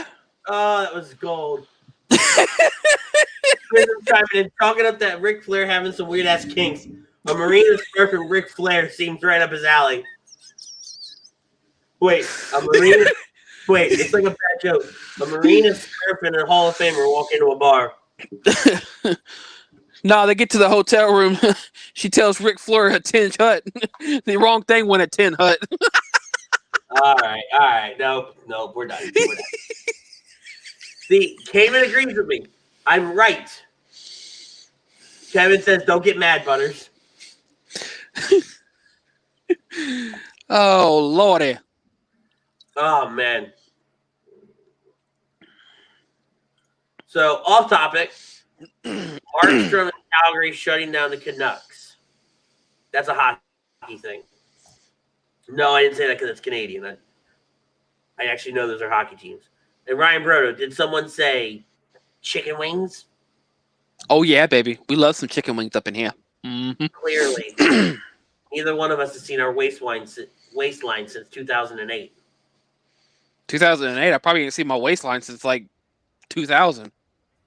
Oh, that was gold. Talking up that Ric Flair having some weird ass kinks. A Marina surfing Ric Flair seems right up his alley. Wait, it's like a bad joke. A Marina surfing and a Hall of Famer walk into a bar. No, they get to the hotel room. She tells Ric Flair a 10 hut. The wrong thing went at 10 hut. All right. No, we're done. See, Kevin agrees with me. I'm right. Kevin says, "Don't get mad, Butters." Oh lordy. Oh man. So off topic. Markstrom and Calgary shutting down the Canucks. That's a hockey thing. No, I didn't say that because it's Canadian. I actually know those are hockey teams. And Ryan Brodo, did someone say chicken wings? Oh yeah, baby. We love some chicken wings up in here. Mm-hmm. Clearly. Neither one of us has seen our waistline since 2008. 2008? I probably didn't see my waistline since like 2000.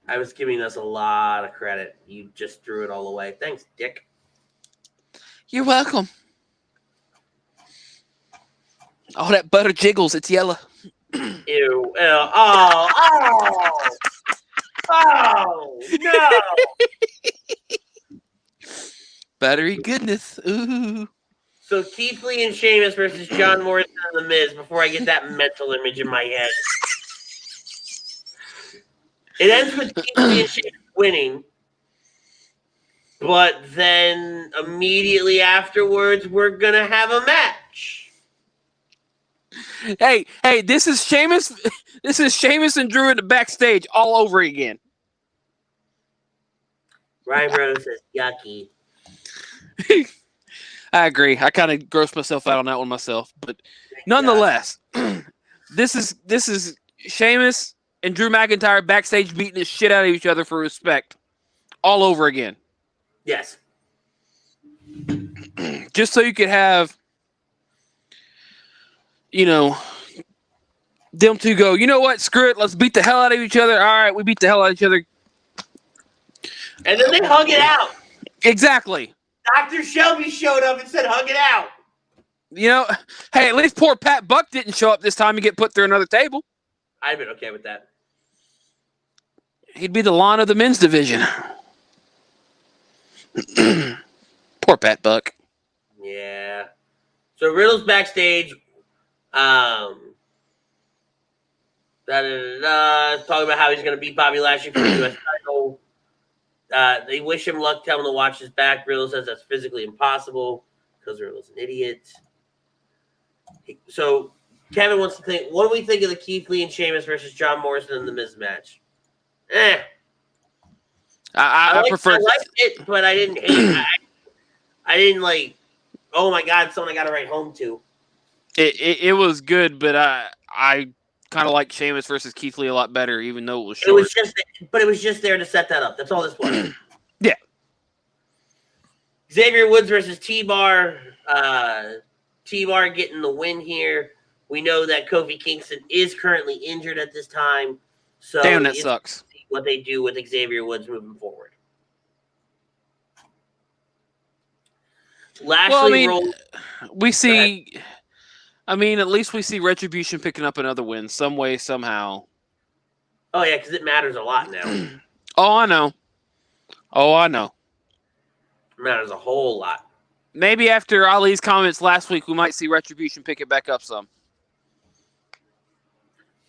I was giving us a lot of credit. You just threw it all away. Thanks, Dick. You're welcome. Oh, that butter jiggles. It's yellow. Ew. Oh, no. Buttery goodness. Ooh. So Keith Lee and Sheamus versus John Morrison and The Miz before I get that mental image in my head. It ends with Keith Lee and Sheamus winning. But then immediately afterwards, we're going to have a match. Hey, this is Sheamus. This is Sheamus and Drew in the backstage all over again. Ryan Rose says, yucky. I agree. I kind of grossed myself out on that one myself. But nonetheless, this is Sheamus and Drew McIntyre backstage beating the shit out of each other for respect all over again. Yes. Just so you could have, them two go, you know what? Screw it. Let's beat the hell out of each other. All right, we beat the hell out of each other. And then they hug it out. Exactly. Dr. Shelby showed up and said, hug it out. Hey, at least poor Pat Buck didn't show up this time and get put through another table. I've been okay with that. He'd be the Lon of the men's division. Poor Pat Buck. Yeah. So Riddle's backstage. Talking about how he's going to beat Bobby Lashley for the U.S. title. They wish him luck, tell him to watch his back. Riddle says that's physically impossible because Riddle's an idiot. So Kevin wants to think, what do we think of the Keith Lee and Sheamus versus John Morrison in the Miz match? I liked it, but I didn't hate it. I didn't like, oh my God, someone I got to write home to. It was good, but I kind of like Sheamus versus Keith Lee a lot better, even though it was short. It was just there to set that up. That's all this was. Yeah. Xavier Woods versus T-Bar. T-Bar getting the win here. We know that Kofi Kingston is currently injured at this time. So damn, that sucks. See what they do with Xavier Woods moving forward. Lashley we see. At least we see Retribution picking up another win some way, somehow. Oh, yeah, because it matters a lot now. Oh, I know. It matters a whole lot. Maybe after Ali's comments last week, we might see Retribution pick it back up some.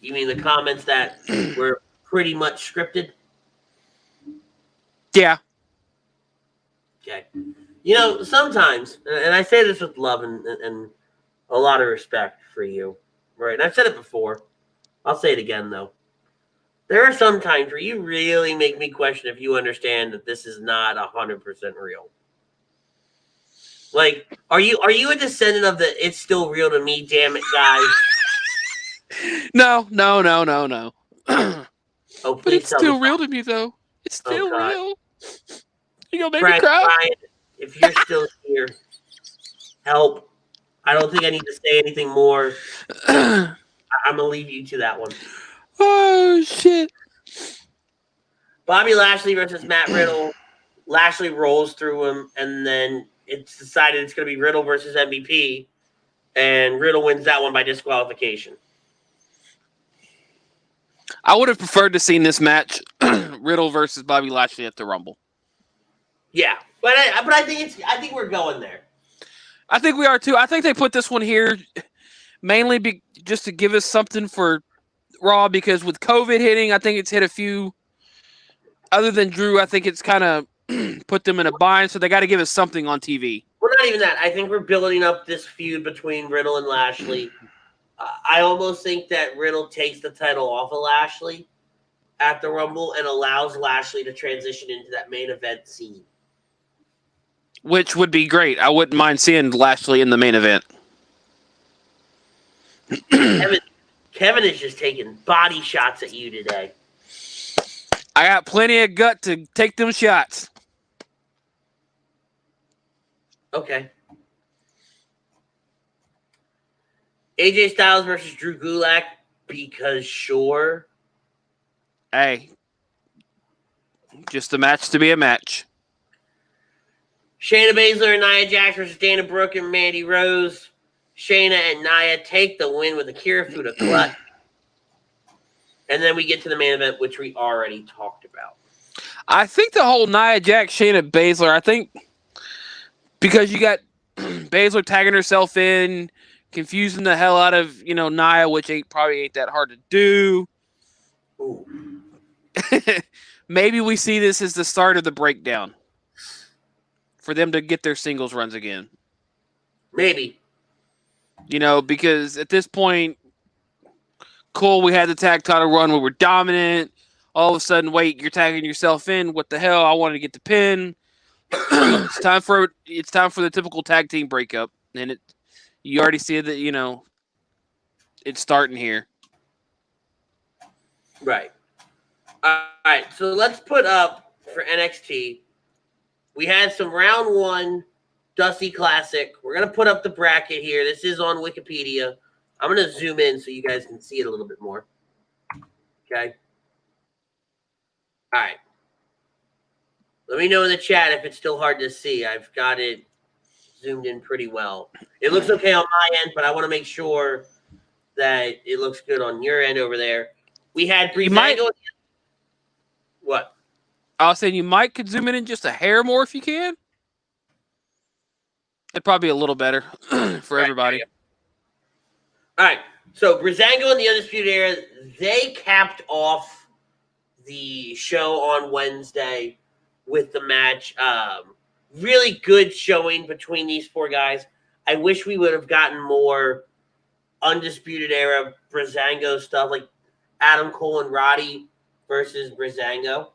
You mean the comments that were pretty much scripted? Yeah. Okay. You know, sometimes, and I say this with love and a lot of respect for you, right? And I've said it before. I'll say it again, though. There are some times where you really make me question if you understand that this is not 100% real. Like, are you a descendant of the "it's still real to me, damn it" guy? No. Oh, But please it's tell still me. real to me, though. It's still God. real. You gonna make Brian, me cry? Brian, if you're still here, help. I don't think I need to say anything more. I'm going to leave you to that one. Oh, shit. Bobby Lashley versus Matt Riddle. Lashley rolls through him, and then it's decided it's going to be Riddle versus MVP, and Riddle wins that one by disqualification. I would have preferred to seen this match, Riddle versus Bobby Lashley at the Rumble. Yeah, but I think we're going there. I think we are too. I think they put this one here mainly just to give us something for Raw, because with COVID hitting, I think it's hit a few. Other than Drew, I think it's kind of put them in a bind, so they got to give us something on TV. Well, not even that. I think we're building up this feud between Riddle and Lashley. I almost think that Riddle takes the title off of Lashley at the Rumble and allows Lashley to transition into that main event scene. Which would be great. I wouldn't mind seeing Lashley in the main event. Kevin is just taking body shots at you today. I got plenty of gut to take them shots. Okay. AJ Styles versus Drew Gulak, because sure. Hey. Just a match to be a match. Shayna Baszler and Nia Jax versus Dana Brooke and Mandy Rose. Shayna and Nia take the win with a Kirifuda clutch. And then we get to the main event, which we already talked about. I think the whole Nia Jax, Shayna Baszler, I think because you got Baszler tagging herself in, confusing the hell out of, Nia, which probably ain't that hard to do. Ooh. Maybe we see this as the start of the breakdown for them to get their singles runs again. Maybe. Because at this point, cool, we had the tag title run where we're dominant. All of a sudden, wait, you're tagging yourself in. What the hell? I wanted to get the pin. It's time for the typical tag team breakup, and you already see that it's starting here. Right. All right. So let's put up for NXT. We had some round one Dusty Classic. We're gonna put up the bracket here. This is on Wikipedia. I'm going to zoom in so you guys can see it a little bit more. Okay. All right. Let me know in the chat if it's still hard to see. I've got it zoomed in pretty well. It looks okay on my end, but I want to make sure that it looks good on your end over there. We had Breezango. What? I was saying you could zoom in just a hair more if you can. It'd probably be a little better for everybody. All right, so Breezango and the Undisputed Era, they capped off the show on Wednesday with the match. Really good showing between these four guys. I wish we would have gotten more Undisputed Era Breezango stuff, like Adam Cole and Roddy versus Breezango.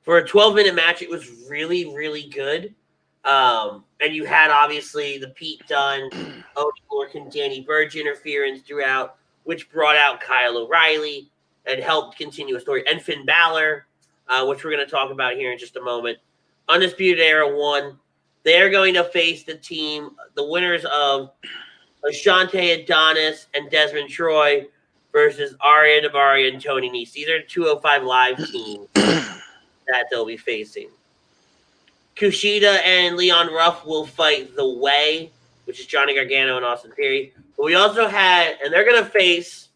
For a 12-minute match, it was really, really good. And you had, obviously, the Pete Dunne, Odie Lorcan, Danny Burge interference throughout, which brought out Kyle O'Reilly and helped continue a story. And Finn Balor, which we're going to talk about here in just a moment. Undisputed Era won. They're going to face the team, the winners of Ashante Adonis and Desmond Troy versus Arya Daivari and Tony Nese. These are 205 Live teams that they'll be facing. Kushida and Leon Ruff will fight The Way, which is Johnny Gargano and Austin Theory. But we also had, and they're going to face,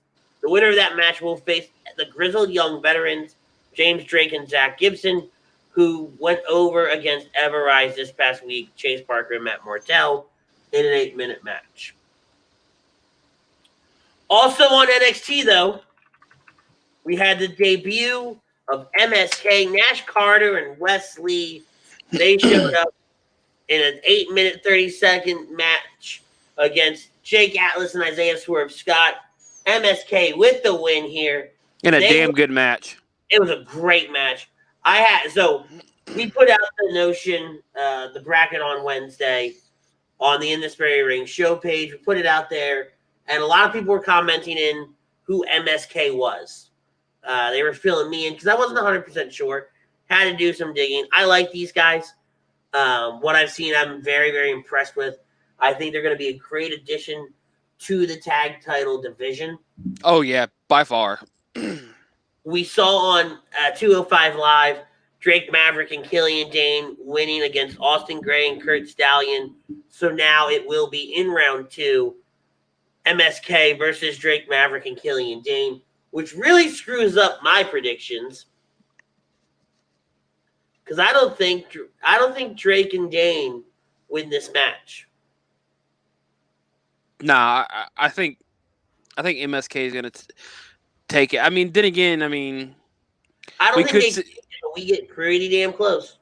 the winner of that match will face the Grizzled Young Veterans, James Drake and Zach Gibson, who went over against Everrise this past week, Chase Parker and Matt Mortel, in an 8-minute match. Also on NXT, though, we had the debut of MSK, Nash Carter and Wesley. They showed up in an 8-minute, 30-second match against Jake Atlas and Isaiah Swerve Scott. MSK with the win here. In a damn good match. It was a great match. We put out the notion, the bracket on Wednesday on the In This Very Ring show page. We put it out there, and a lot of people were commenting in who MSK was. They were filling me in because I wasn't 100% sure. Had to do some digging. I like these guys. What I've seen, I'm very, very impressed with. I think they're going to be a great addition to the tag title division. Oh, yeah, by far. We saw on 205 Live, Drake Maverick and Killian Dane winning against Austin Gray and Kurt Stallion. So now it will be in round 2, MSK versus Drake Maverick and Killian Dane, which really screws up my predictions. Because I don't think Drake and Dane win this match. Nah, I think MSK is going to take it. I mean, then again, I don't think we get pretty damn close.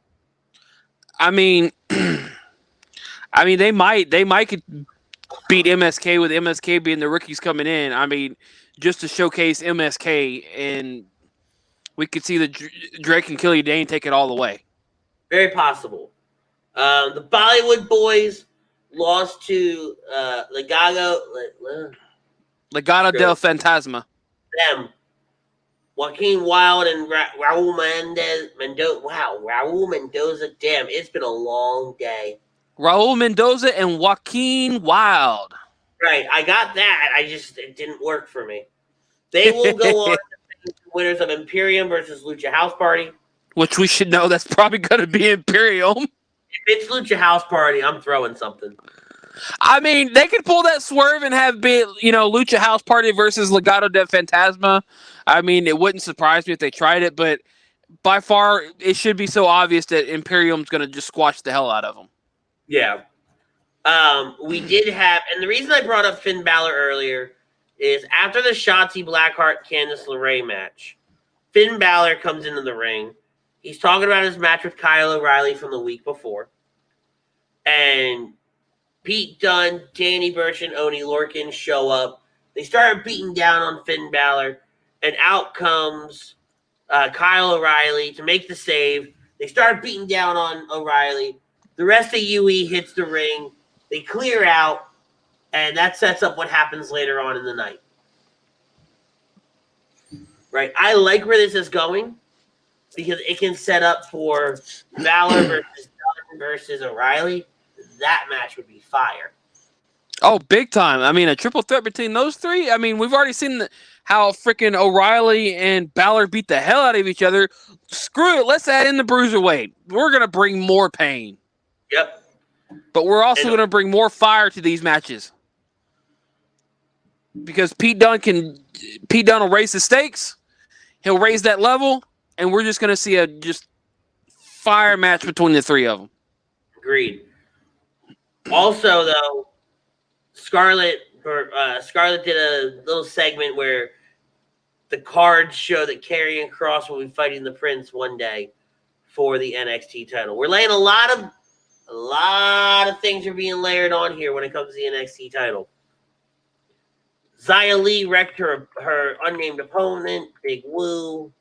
I mean, they might beat MSK with MSK being the rookies coming in. I mean, just to showcase MSK, and we could see the Drake and Killian Dane take it all the way. Very possible. The Bollywood Boys lost to Legado del Fantasma. Them. Joaquin Wilde and Raul Mendoza. Wow, Raul Mendoza. Damn, it's been a long day. Raul Mendoza and Joaquin Wilde. Right, I got that. It didn't work for me. They will go on to be winners of Imperium versus Lucha House Party. Which we should know that's probably going to be Imperium. If it's Lucha House Party, I'm throwing something. I mean, they could pull that swerve and have Lucha House Party versus Legado del Fantasma. I mean, it wouldn't surprise me if they tried it, but by far, it should be so obvious that Imperium's going to just squash the hell out of them. Yeah. We did have, and the reason I brought up Finn Balor earlier is after the Shotzi Blackheart Candice LeRae match, Finn Balor comes into the ring. He's talking about his match with Kyle O'Reilly from the week before. And Pete Dunne, Danny Burch, and Oney Lorcan show up. They started beating down on Finn Balor, and out comes Kyle O'Reilly to make the save. They start beating down on O'Reilly. The rest of UE hits the ring. They clear out, and that sets up what happens later on in the night. Right? I like where this is going because it can set up for Balor versus Dunne versus O'Reilly. That match would be fire. Oh, big time. I mean, a triple threat between those three. I mean, we've already seen how freaking O'Reilly and Balor beat the hell out of each other. Screw it. Let's add in the bruiserweight. We're going to bring more pain. Yep. But we're also going to bring more fire to these matches. Because Pete Dunne will raise the stakes. He'll raise that level. And we're just going to see a just fire match between the three of them. Agreed. Also, though, Scarlett did a little segment where the cards show that Karrion Kross will be fighting the Prince one day for the NXT title. We're laying a lot of things are being layered on here when it comes to the NXT title. Xia Li wrecked her unnamed opponent, Big Woo.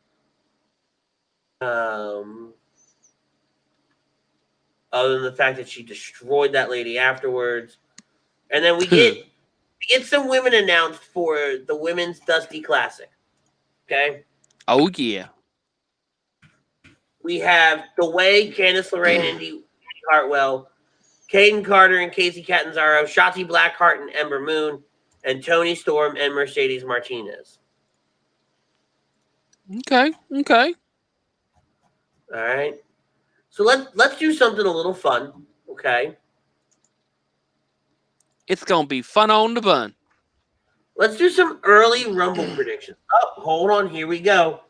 Other than the fact that she destroyed that lady afterwards. And then we get some women announced for the Women's Dusty Classic. Okay? Oh, yeah. We have The Way, Candice LeRae, and Indy Hartwell, Caden Carter and Casey Catanzaro, Shotzi Blackheart and Ember Moon, and Toni Storm and Mercedes Martinez. Okay. All right. So let's do something a little fun, okay? It's going to be fun on the bun. Let's do some early Rumble predictions. Oh, hold on. Here we go.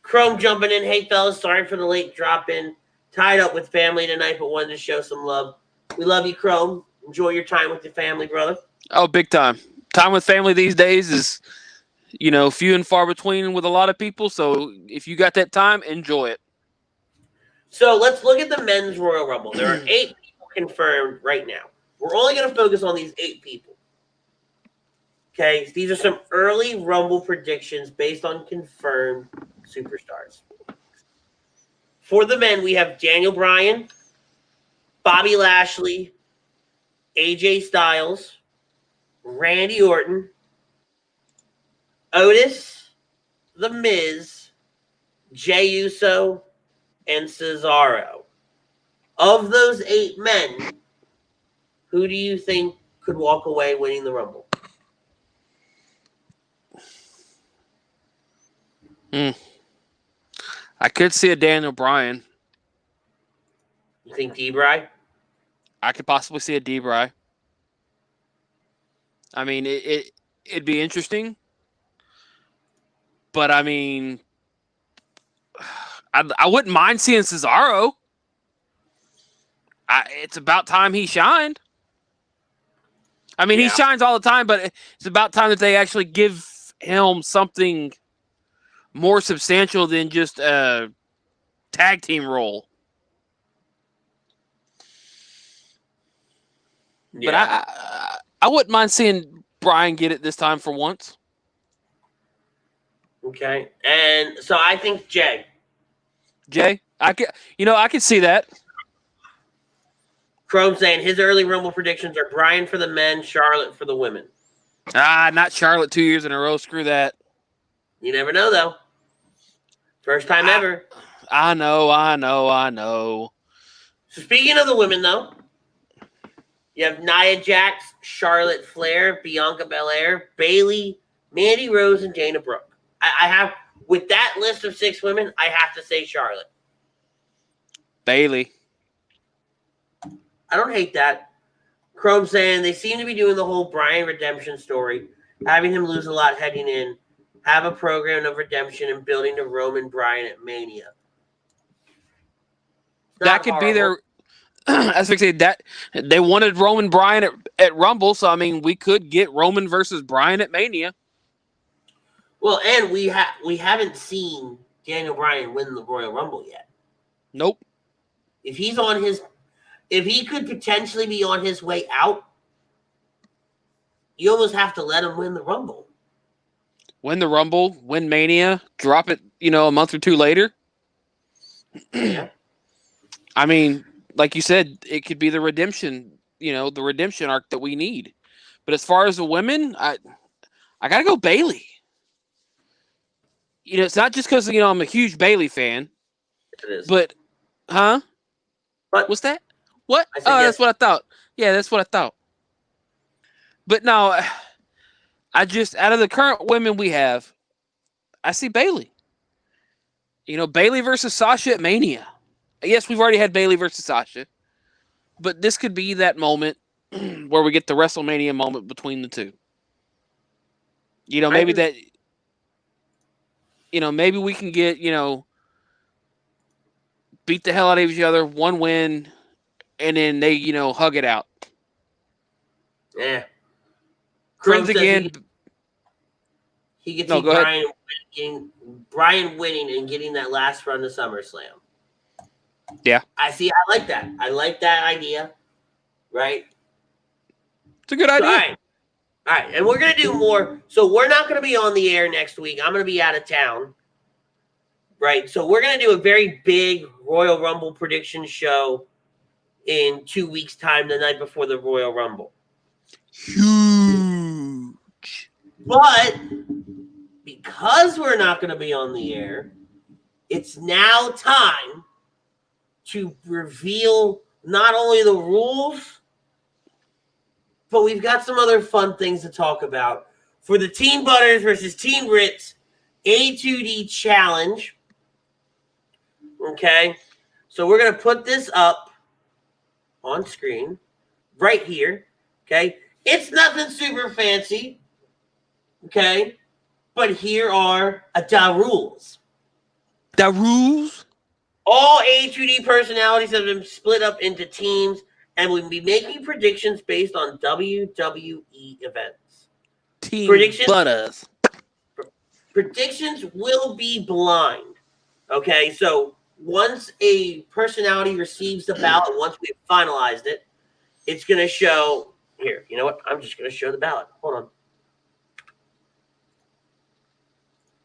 Chrome jumping in. Hey, fellas, sorry for the late drop in. Tied up with family tonight, but wanted to show some love. We love you, Chrome. Enjoy your time with your family, brother. Oh, big time. Time with family these days is, few and far between with a lot of people. So if you got that time, enjoy it. So let's look at the men's Royal Rumble. There are 8 people confirmed right now. We're only going to focus on these 8 people. Okay, these are some early Rumble predictions based on confirmed superstars. For the men, we have Daniel Bryan, Bobby Lashley, AJ Styles, Randy Orton, Otis, The Miz, Jey Uso, and Cesaro. Of those 8 men, who do you think could walk away winning the Rumble? I could see a Daniel Bryan. You think D-Bry? I could possibly see a D-Bry. I mean, it'd be interesting. But, I mean, I wouldn't mind seeing Cesaro. It's about time he shined. I mean, he shines all the time, but it's about time that they actually give him something more substantial than just a tag team role. Yeah. But I wouldn't mind seeing Bryan get it this time for once. Okay. And so I think Jey, I could see that. Chrome saying his early Rumble predictions are Bryan for the men, Charlotte for the women. Not Charlotte 2 years in a row. Screw that. You never know, though. First time ever. I know. So speaking of the women, though, you have Nia Jax, Charlotte Flair, Bianca Belair, Bayley, Mandy Rose, and Dana Brooke. I have, with that list of 6 women, I have to say Charlotte. Bayley. I don't hate that. Chrome saying they seem to be doing the whole Bryan redemption story, having him lose a lot heading in, have a program of redemption and building to Roman Bryan at Mania. That could be their. As we say, that they wanted Roman Bryan at Rumble, so I mean, we could get Roman versus Bryan at Mania. Well, and we haven't seen Daniel Bryan win the Royal Rumble yet. Nope. If he could potentially be on his way out, you almost have to let him win the Rumble. Win the Rumble, win Mania, drop it, a month or 2 later. Yeah. I mean, like you said, it could be the redemption, the redemption arc that we need. But as far as the women, I gotta go Bayley. It's not just because I'm a huge Bayley fan. It is. But, huh? What? What's that? What? Yes. That's what I thought. Yeah, that's what I thought. But no, I just, out of the current women we have, I see Bayley. Bayley versus Sasha at Mania. Yes, we've already had Bayley versus Sasha. But this could be that moment where we get the WrestleMania moment between the two. Maybe that, maybe we can get, beat the hell out of each other, one win, and then they, hug it out. Yeah. Friends again. He gets Bryan winning and getting that last run to SummerSlam. Yeah. I like that. I like that idea. Right? It's a good idea. All right. And we're going to do more. So we're not going to be on the air next week. I'm going to be out of town. Right? So we're going to do a very big Royal Rumble prediction show in 2 weeks' time, the night before the Royal Rumble. Huge. But because we're not going to be on the air, it's now time to reveal not only the rules, but we've got some other fun things to talk about for the Team Butters versus Team Ritz A2D challenge. Okay, so we're going to put this up on screen right here. Okay, it's nothing super fancy. Okay, but here are the rules. The rules. All A2D personalities have been split up into teams, and we'll be making predictions based on WWE events. Team Predictions. Butters. Predictions will be blind. Okay, so once a personality receives the ballot, once we've finalized it, it's going to show here. You know what? I'm just going to show the ballot. Hold on.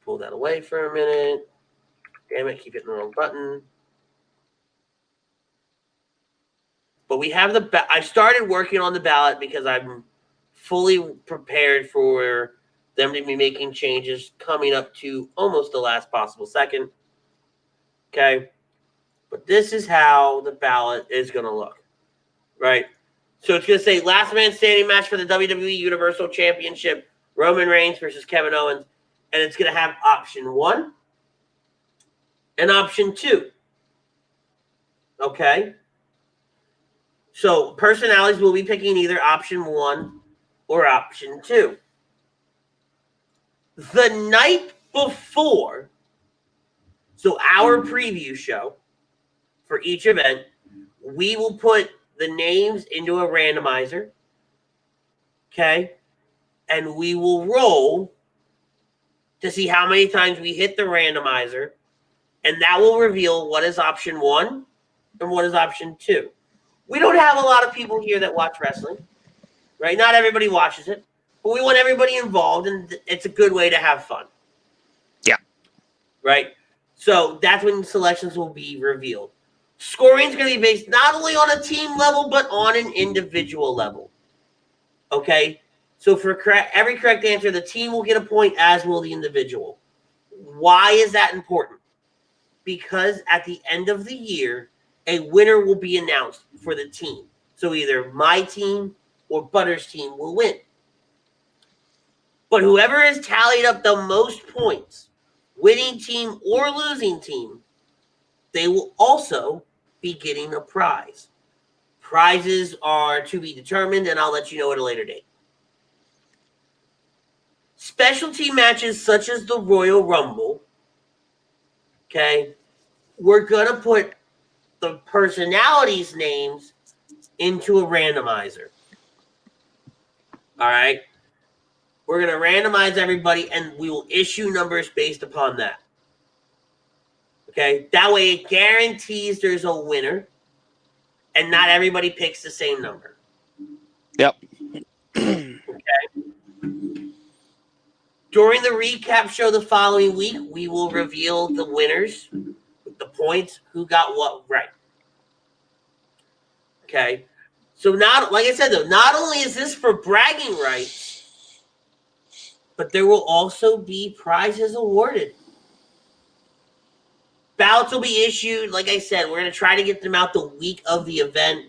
Pull that away for a minute. Damn it, keep hitting the wrong button. But we have I started working on the ballot because I'm fully prepared for them to be making changes coming up to almost the last possible second. Okay. But this is how the ballot is going to look. Right. So it's going to say last man standing match for the WWE Universal Championship, Roman Reigns versus Kevin Owens. And it's going to have option 1 and option 2. Okay. So personalities will be picking either option 1 or option 2. The night before, so our preview show for each event, we will put the names into a randomizer, okay? And we will roll to see how many times we hit the randomizer, and that will reveal what is option 1 and what is option 2. We don't have a lot of people here that watch wrestling, right? Not everybody watches it, but we want everybody involved, and it's a good way to have fun. Yeah. Right? So that's when selections will be revealed. Scoring is going to be based not only on a team level, but on an individual level. Okay? So for every correct answer, the team will get a point, as will the individual. Why is that important? Because at the end of the year, a winner will be announced for the team. So either my team or Butters' team will win. But whoever has tallied up the most points, winning team or losing team, they will also be getting a prize. Prizes are to be determined, and I'll let you know at a later date. Specialty matches such as the Royal Rumble, okay, we're going to put the personalities' names into a randomizer. All right? We're going to randomize everybody, and we will issue numbers based upon that. Okay? That way it guarantees there's a winner, and not everybody picks the same number. Yep. Okay? During the recap show the following week, we will reveal the winners with the points, who got what right. Okay? So not, like I said though, not only is this for bragging rights, but there will also be prizes awarded. Ballots will be issued. Like I said, we're going to try to get them out the week of the event.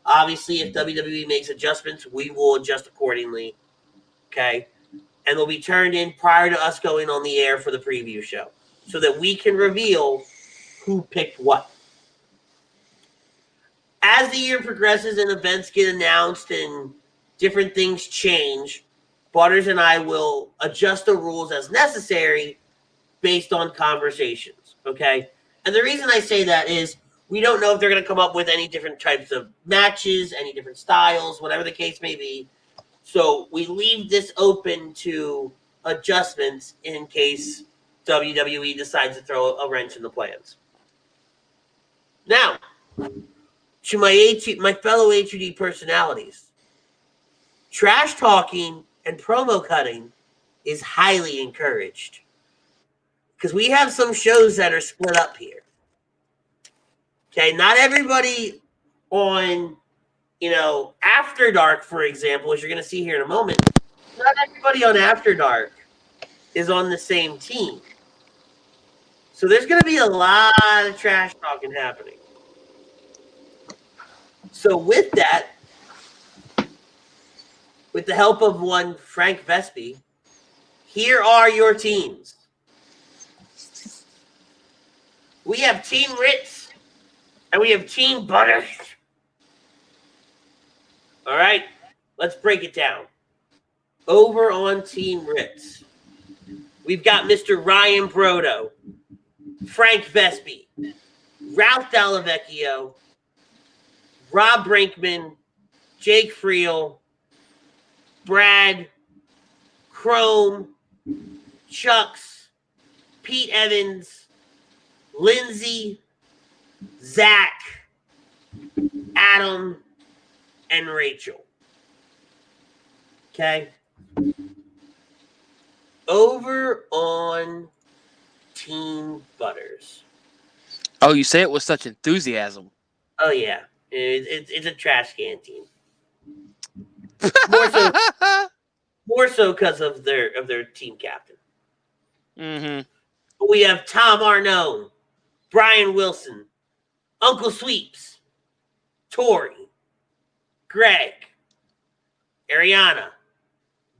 Obviously, if WWE makes adjustments, we will adjust accordingly. Okay? And they'll be turned in prior to us going on the air for the preview show so that we can reveal who picked what. As the year progresses and events get announced and different things change, Butters and I will adjust the rules as necessary based on conversations, okay? And the reason I say that is we don't know if they're going to come up with any different types of matches, any different styles, whatever the case may be. So we leave this open to adjustments in case WWE decides to throw a wrench in the plans. Now, to my fellow HUD personalities, trash talking and promo cutting is highly encouraged because we have some shows that are split up here. Okay, not everybody on, After Dark, for example, as you're going to see here in a moment, not everybody on After Dark is on the same team. So there's going to be a lot of trash talking happening. So with that, with the help of one Frank Vespi, here are your teams. We have Team Ritz and we have Team Butters. All right, let's break it down. Over on Team Ritz, we've got Mr. Ryan Brodo, Frank Vespi, Ralph Dallavecchio, Rob Brinkman, Jake Friel, Brad, Chrome, Chucks, Pete Evans, Lindsay, Zach, Adam, and Rachel. Okay? Over on Team Butters. Oh, you say it with such enthusiasm. Oh, yeah. It's a trash can team. More so because of their team captain. Mm-hmm. We have Tom Arnone, Brian Wilson, Uncle Sweeps, Tori, Greg, Ariana,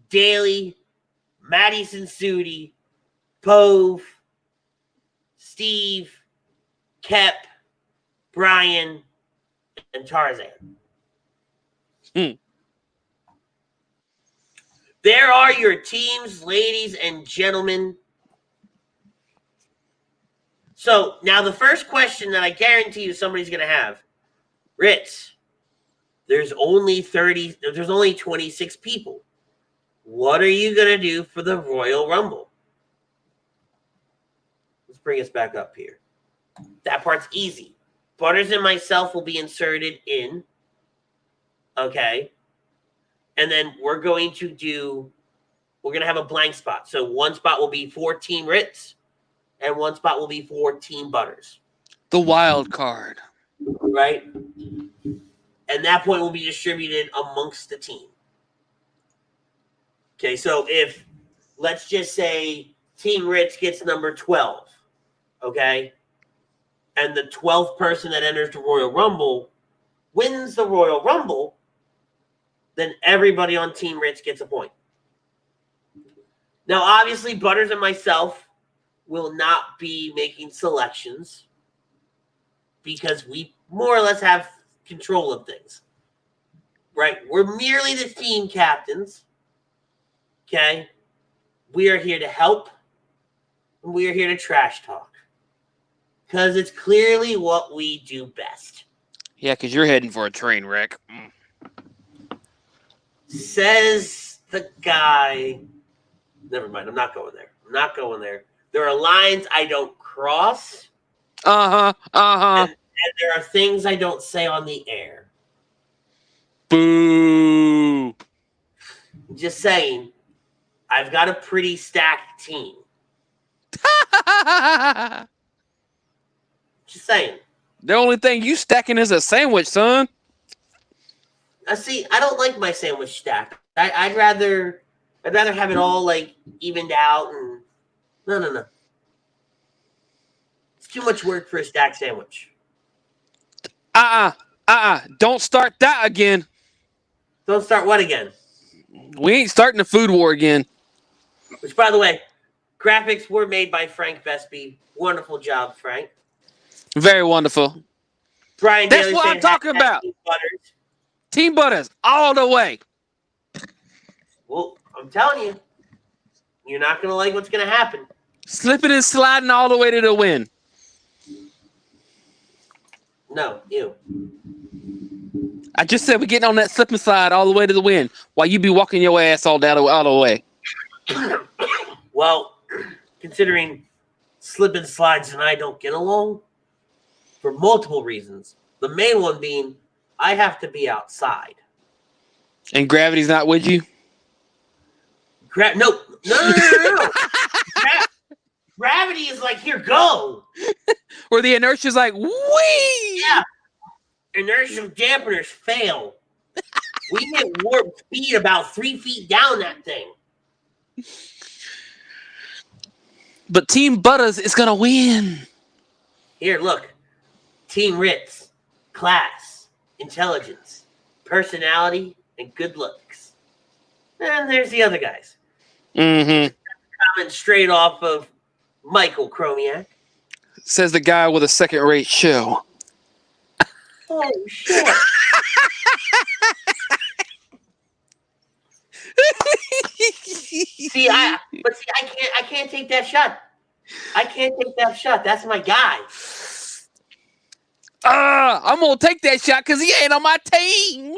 Daly, Madison Sudi, Pove, Steve, Kep, Brian, and Tarzan. There are your teams, ladies and gentlemen. So now the first question that I guarantee you somebody's going to have, Ritz, there's only 26 people. What are you going to do for the Royal Rumble? Let's bring us back up here. That part's easy. Butters and myself will be inserted in. Okay. And then we're going to have a blank spot. So one spot will be for Team Ritz and one spot will be for Team Butters. The wild card. Right? And that point will be distributed amongst the team. Okay, so if, let's just say Team Ritz gets number 12, okay? And the 12th person that enters the Royal Rumble wins the Royal Rumble, then everybody on Team Ritz gets a point. Now, obviously, Butters and myself will not be making selections because we more or less have control of things, right? We're merely the team captains, okay? We are here to help, and we are here to trash talk because it's clearly what we do best. Yeah, because you're heading for a train wreck. Says the guy. Never mind. I'm not going there. There are lines I don't cross. And there are things I don't say on the air. Boo. Just saying, I've got a pretty stacked team. Just saying. The only thing you stacking is a sandwich, son. See, I don't like my sandwich stacked. I'd rather have it all like evened out and no. It's too much work for a stacked sandwich. Don't start that again. Don't start what again? We ain't starting the food war again. Which, by the way, graphics were made by Frank Vespi. Wonderful job, Frank. Very wonderful. Brian That's Daly what I'm talking about. Team Butters, all the way. Well, I'm telling you, you're not going to like what's going to happen. Slipping and sliding all the way to the win. No, you. I just said we're getting on that slip and slide all the way to the win while you be walking your ass all the way. Well, considering slip and slides and I don't get along for multiple reasons, the main one being I have to be outside. And gravity's not with you? No. Gravity is like, here, go. Or the inertia's like, whee! Yeah. Inertial dampeners fail. We hit warp speed about 3 feet down that thing. But Team Butters is going to win. Here, look. Team Ritz. Class. Intelligence. Personality. And good looks. And there's the other guys. Mm-hmm. Coming straight off of Michael Chromiak. Says the guy with a second-rate show. Oh, shit. I can't take that shot. I can't take that shot. That's my guy. I'm gonna take that shot because he ain't on my team.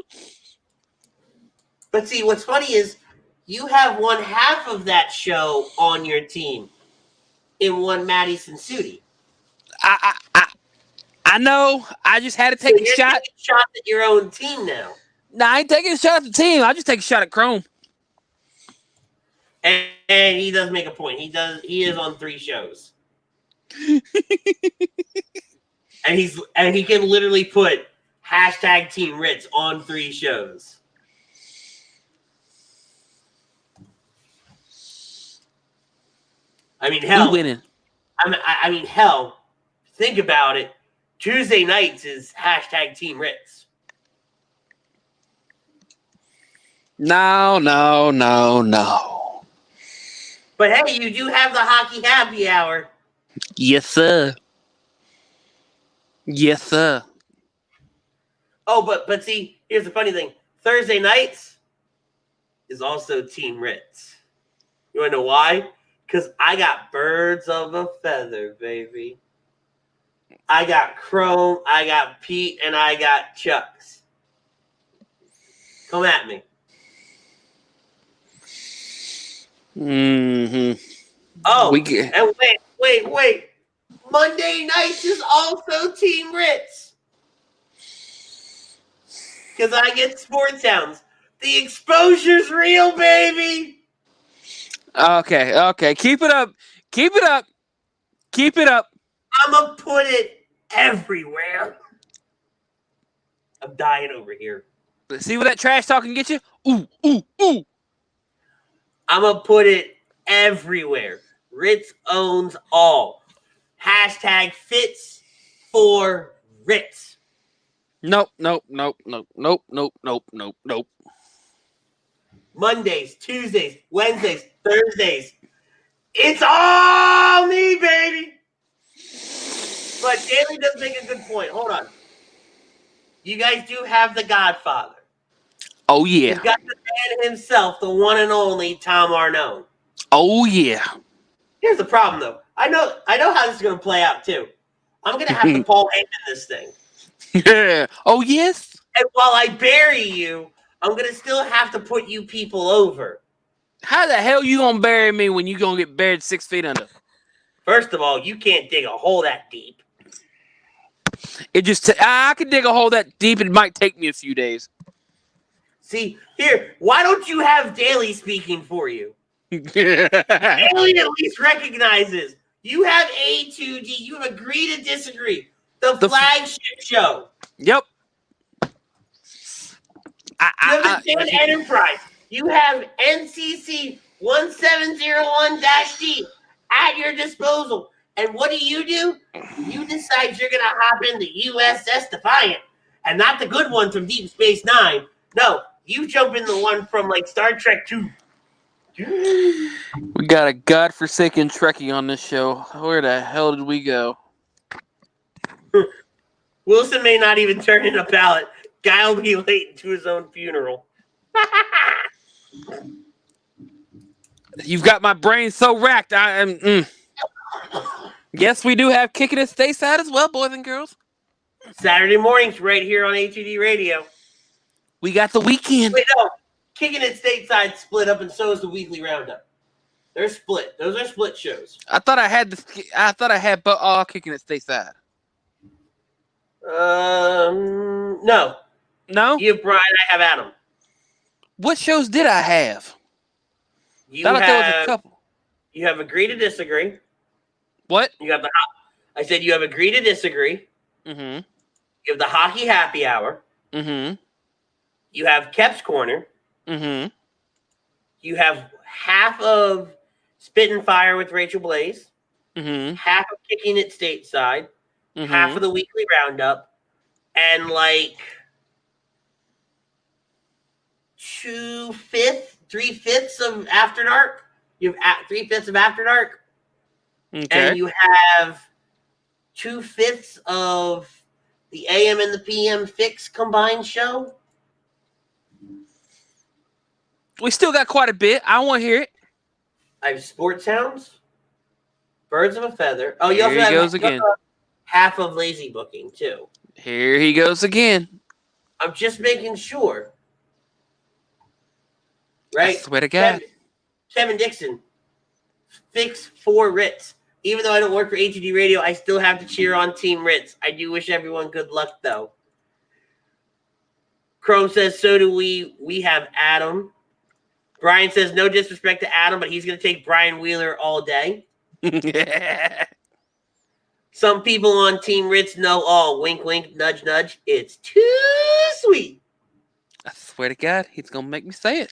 But see, what's funny is you have one half of that show on your team in one Madison Sudi. I know. I just had to take a shot. Taking shots at your own team now. Nah, I ain't taking a shot at the team. I just take a shot at Chrome. And he does make a point. He is on 3 shows. and he can literally put hashtag Team Ritz on 3 shows. I mean, hell. Who winning? I mean, hell. Think about it. Tuesday nights is hashtag Team Ritz. No. But hey, you do have the hockey happy hour. Yes, sir. Yes, sir. Oh, but see, here's the funny thing. Thursday nights is also Team Ritz. You want to know why? Because I got birds of a feather, baby. I got Chrome, I got Pete, and I got Chucks. Come at me. Mm-hmm. Oh, and wait. Monday nights is also Team Ritz. Because I get sports sounds. The exposure's real, baby. Okay. Keep it up. I'm going to put it everywhere. I'm dying over here. See what that trash talk can get you? Ooh. I'm going to put it everywhere. Ritz owns all. Hashtag fits for Ritz. Nope. Mondays, Tuesdays, Wednesdays, Thursdays. It's all me, baby. But Daly does make a good point. Hold on. You guys do have the Godfather. Oh, yeah. You've got the man himself, the one and only Tom Arnone. Oh, yeah. Here's the problem, though. I know how this is going to play out, too. I'm going to have to Paul Heyman this thing. Yeah. Oh, yes? And while I bury you, I'm going to still have to put you people over. How the hell you going to bury me when you going to get buried 6 feet under? First of all, you can't dig a hole that deep. It just I could dig a hole that deep. It might take me a few days. See, here, why don't you have Daly speaking for you? Daly at least recognizes you have A2D. You have agreed to disagree. The flagship show. Yep. You have the Fan Enterprise. You have NCC 1701-D at your disposal. And what do? You decide you're going to hop into USS Defiant. And not the good one from Deep Space Nine. No, you jump in the one from like Star Trek 2. We got a godforsaken Trekkie on this show. Where the hell did we go? Wilson may not even turn in a ballot. Guy will be late to his own funeral. You've got my brain so racked. Yes, we do have Kicking It Stateside as well, boys and girls. Saturday mornings right here on ATD Radio. We got the weekend. Wait, no. Kicking It Stateside split up, and so is the Weekly Roundup. They're split. Those are split shows. I thought I had Kicking It Stateside. No. No? You have Brian, I have Adam. What shows did I have? There was a couple. You have Agree to Disagree. What? I said you have Agree to Disagree. Mm-hmm. You have the Hockey Happy Hour. Mm-hmm. You have Kep's Corner. Mm-hmm. You have half of Spit and Fire with Rachel Blaze. Mm-hmm. Half of Kicking It Stateside. Mm-hmm. Half of the Weekly Roundup. And like 3/5 of After Dark. You have 3/5 of After Dark. Okay. And you have 2/5 of the AM and the PM Fix combined show. We still got quite a bit. I want to hear it. I have Sports Sounds. Birds of a feather. Oh, you Here also he have goes again. half of lazy booking too. Here he goes again. I'm just making sure. Right? I swear to God. Kevin Dixon. Fix 4 Ritz. Even though I don't work for HUD Radio, I still have to cheer on Team Ritz. I do wish everyone good luck, though. Chrome says, so do we. We have Adam. Brian says, no disrespect to Adam, but he's going to take Brian Wheeler all day. Some people on Team Ritz know all. Wink, wink, nudge, nudge. It's too sweet. I swear to God, he's going to make me say it.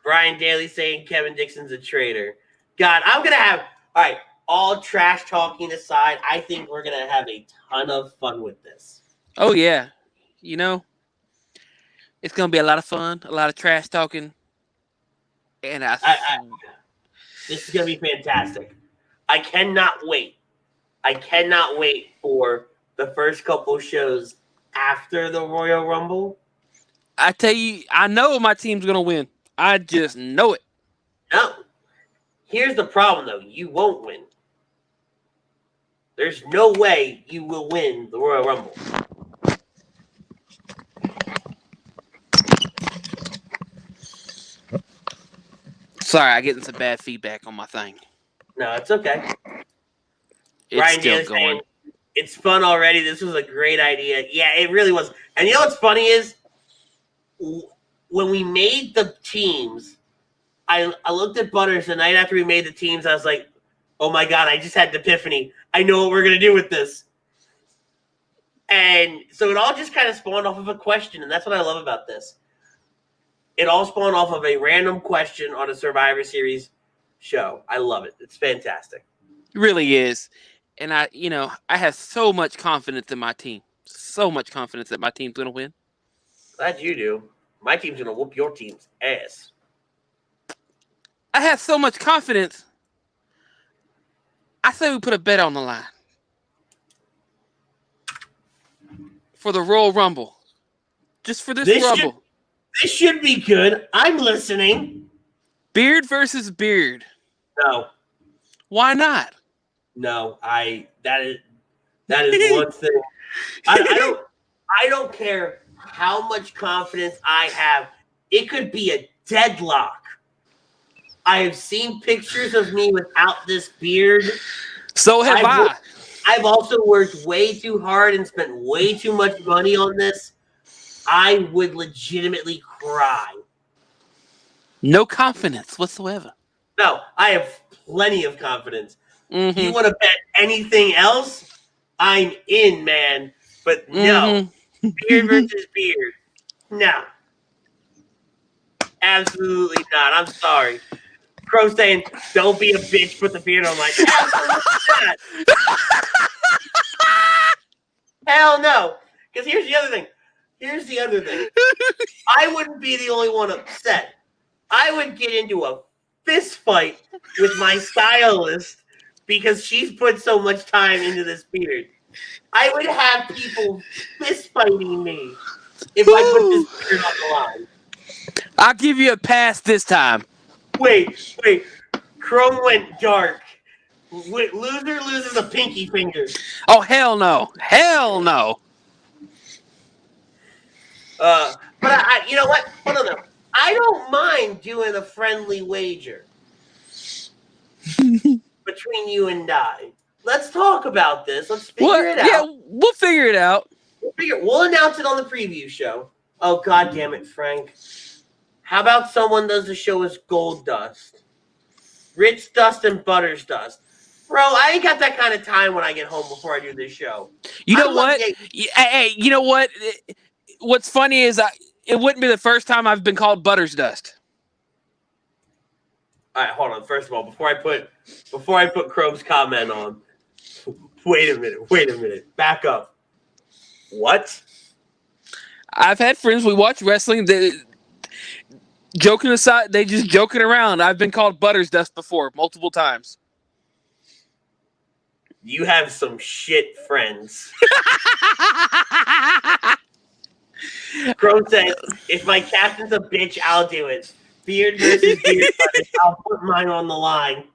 Brian Daly saying Kevin Dixon's a traitor. God, I'm going to have... All right, all trash talking aside, I think we're going to have a ton of fun with this. Oh, yeah. You know, it's going to be a lot of fun, a lot of trash talking. And this is going to be fantastic. I cannot wait. I cannot wait for the first couple shows after the Royal Rumble. I tell you, I know my team's going to win. I just know it. No. Here's the problem, though. You won't win. There's no way you will win the Royal Rumble. Sorry, I'm getting some bad feedback on my thing. No, it's okay. It's Ryan still Daly's going. saying, it's fun already. This was a great idea. Yeah, it really was. And you know what's funny is when we made the teams, I looked at Butters the night after we made the teams. I was like, oh, my God, I just had an epiphany. I know what we're going to do with this. And so it all just kind of spawned off of a question, and that's what I love about this. It all spawned off of a random question on a Survivor Series show. I love it. It's fantastic. It really is. And I have so much confidence in my team. So much confidence that my team's going to win. Glad you do. My team's going to whoop your team's ass. I have so much confidence. I say we put a bet on the line. For the Royal Rumble. Just for this Rumble. This should be good. I'm listening. Beard versus beard. No. Why not? No, that is one thing. I don't care how much confidence I have. It could be a deadlock. I have seen pictures of me without this beard. So have I. I've also worked way too hard and spent way too much money on this. I would legitimately cry. No confidence whatsoever. No, I have plenty of confidence. Mm-hmm. You want to bet anything else? I'm in, man. But no. Beard versus beard. No. Absolutely not. I'm sorry. Crow saying, don't be a bitch, put the beard on. Like, absolutely not. Hell no. Because here's the other thing. I wouldn't be the only one upset. I would get into a fist fight with my stylist because she's put so much time into this beard. I would have people fist fighting me if I put this beard on the line. I'll give you a pass this time. Wait. Chrome went dark. Loser loses a pinky finger. Oh, hell no. Hell no. But I you know what? Hold on though. I don't mind doing a friendly wager between you and I. Let's talk about this. Let's figure it out. Yeah, we'll figure it out. We'll announce it on the preview show. Oh, God damn it, Frank. How about someone does the show as Gold Dust? Ritz Dust and Butters Dust. Bro, I ain't got that kind of time when I get home before I do this show. You know what? Hey, you know what? What's funny is it wouldn't be the first time I've been called Butters Dust. All right, hold on. First of all, before I put Chrome's comment on, wait a minute. Back up. What? I've had friends, we watch wrestling, joking aside, they just joking around. I've been called Butters Dust before, multiple times. You have some shit friends. Chrome says, if my captain's a bitch, I'll do it. Beard versus beard, I'll put mine on the line.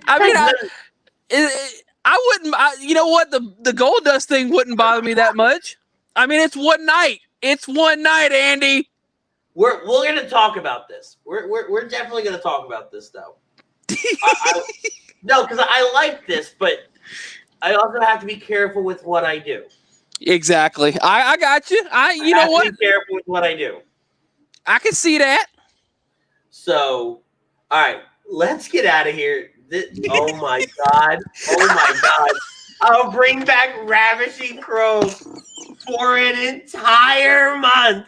I mean, I wouldn't. You know what? The Gold Dust thing wouldn't bother me that much. I mean, it's one night. It's one night, Andy. We're gonna talk about this. We're definitely gonna talk about this though. No, because I like this, but I also have to be careful with what I do. Exactly. I got you. You know what? Be careful with what I do. I can see that. So, all right, let's get out of here. Oh my god! Oh my god! I'll bring back Ravishing Crow for an entire month.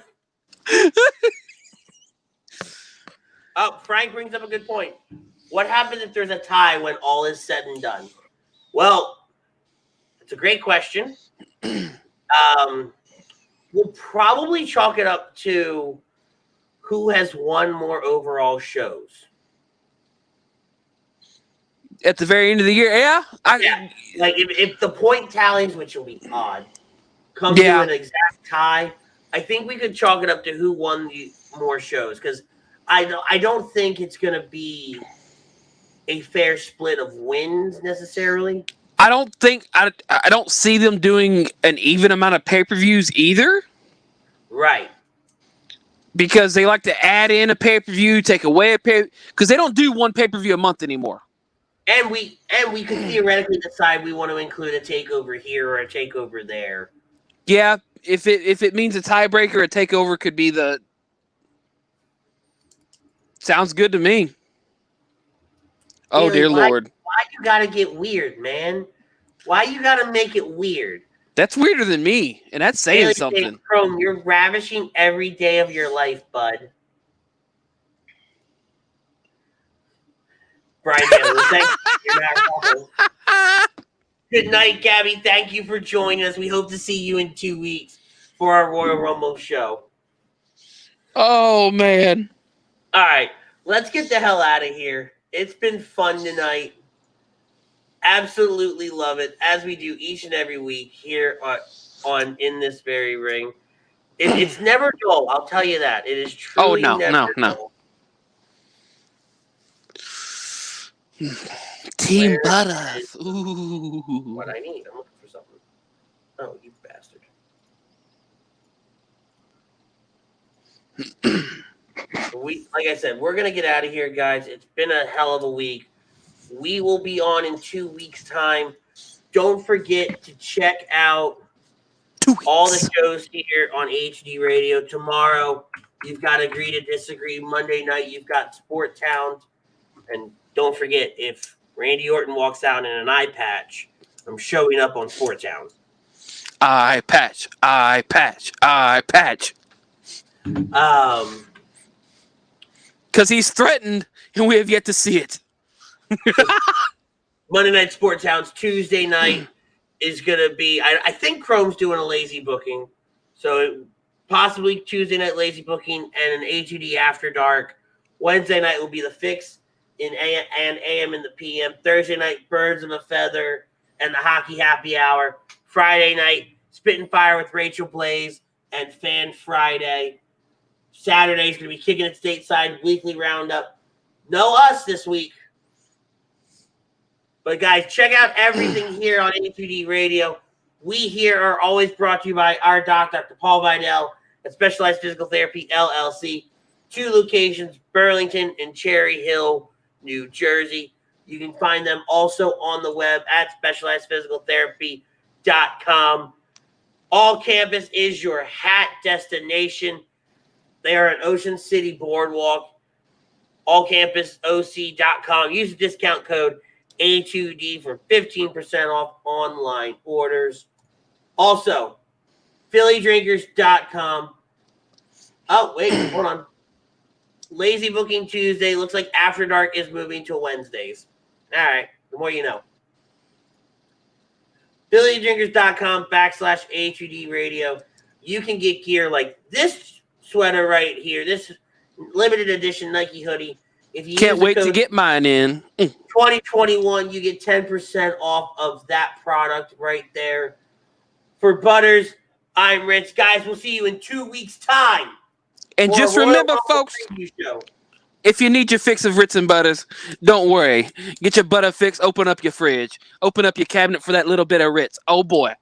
Oh, Frank brings up a good point. What happens if there's a tie when all is said and done? Well, it's a great question. We'll probably chalk it up to who has won more overall shows. At the very end of the year, yeah. Like if the point tallies, which will be odd, come to an exact tie, I think we could chalk it up to who won the more shows, because I don't think it's going to be a fair split of wins necessarily. I don't see them doing an even amount of pay-per-views either. Right. Because they like to add in a pay-per-view, take away a because they don't do one pay-per-view a month anymore. And we could theoretically decide we want to include a takeover here or a takeover there. Yeah, if it means a tiebreaker, a takeover could be the. Sounds good to me. Oh, Haley, dear Lord. Why you gotta get weird, man? Why you gotta make it weird? That's weirder than me, and that's saying Haley, something. Chrome, you're ravishing every day of your life, bud. Brian, good night, Gabby. Thank you for joining us. We hope to see you in 2 weeks for our Royal Rumble show. Oh, man. All right, let's get the hell out of here. It's been fun tonight. Absolutely love it, as we do each and every week here on In This Very Ring. It's never dull, I'll tell you that. It is truly never dull. Team Butters. Ooh. What I need. I'm looking for something. Oh, you bastard. Like I said, we're going to get out of here, guys. It's been a hell of a week. We will be on in 2 weeks' time. Don't forget to check out all the shows here on HD Radio. Tomorrow, you've got Agree to Disagree. Monday night, you've got Sport Towns. And don't forget, if Randy Orton walks out in an eye patch, I'm showing up on Sport Towns. Eye patch. Because he's threatened, and we have yet to see it. Monday Night Sport Towns. Tuesday night is going to be, I think Chrome's doing a lazy booking. So possibly Tuesday night lazy booking and an ATD After Dark. Wednesday night will be The Fix in AM in the PM. Thursday night, Birds of a Feather and the Hockey Happy Hour. Friday night, Spit and Fire with Rachel Blaze and Fan Friday. Saturday's going to be Kicking It Stateside Weekly Roundup. No us this week. But guys, check out everything here on A2D Radio. We here are always brought to you by our doc, Dr. Paul Vidal, at Specialized Physical Therapy, LLC. 2 locations, Burlington and Cherry Hill, New Jersey. You can find them also on the web at specializedphysicaltherapy.com. All Campus is your hat destination. They are at Ocean City Boardwalk. allcampusoc.com. Use the discount code A2D for 15% off online orders. Also, phillydrinkers.com. Oh, wait, hold on. Lazy Booking Tuesday. Looks like After Dark is moving to Wednesdays. All right, the more you know. phillydrinkers.com/A2D radio. You can get gear like this sweater right here, this limited edition Nike hoodie. If you can't wait to get mine in 2021, you get 10% off of that product right there. For Butters, I'm Ritz. Guys, we'll see you in 2 weeks' time. And just remember, folks, If you need your fix of Ritz and Butters, don't worry. Get your butter fix. Open up your fridge. Open up your cabinet for that little bit of Ritz. Oh boy.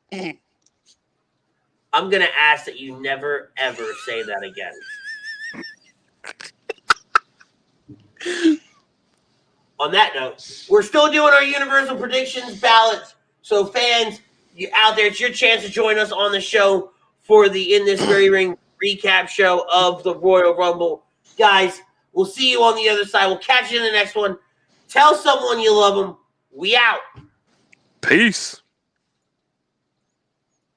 I'm gonna ask that you never ever say that again. On that note, we're still doing our Universal Predictions ballots. So fans, you out there, it's your chance to join us on the show for the In This Very Ring recap show of the Royal Rumble. Guys, we'll see you on the other side. We'll catch you in the next one. Tell someone you love them. We out. Peace.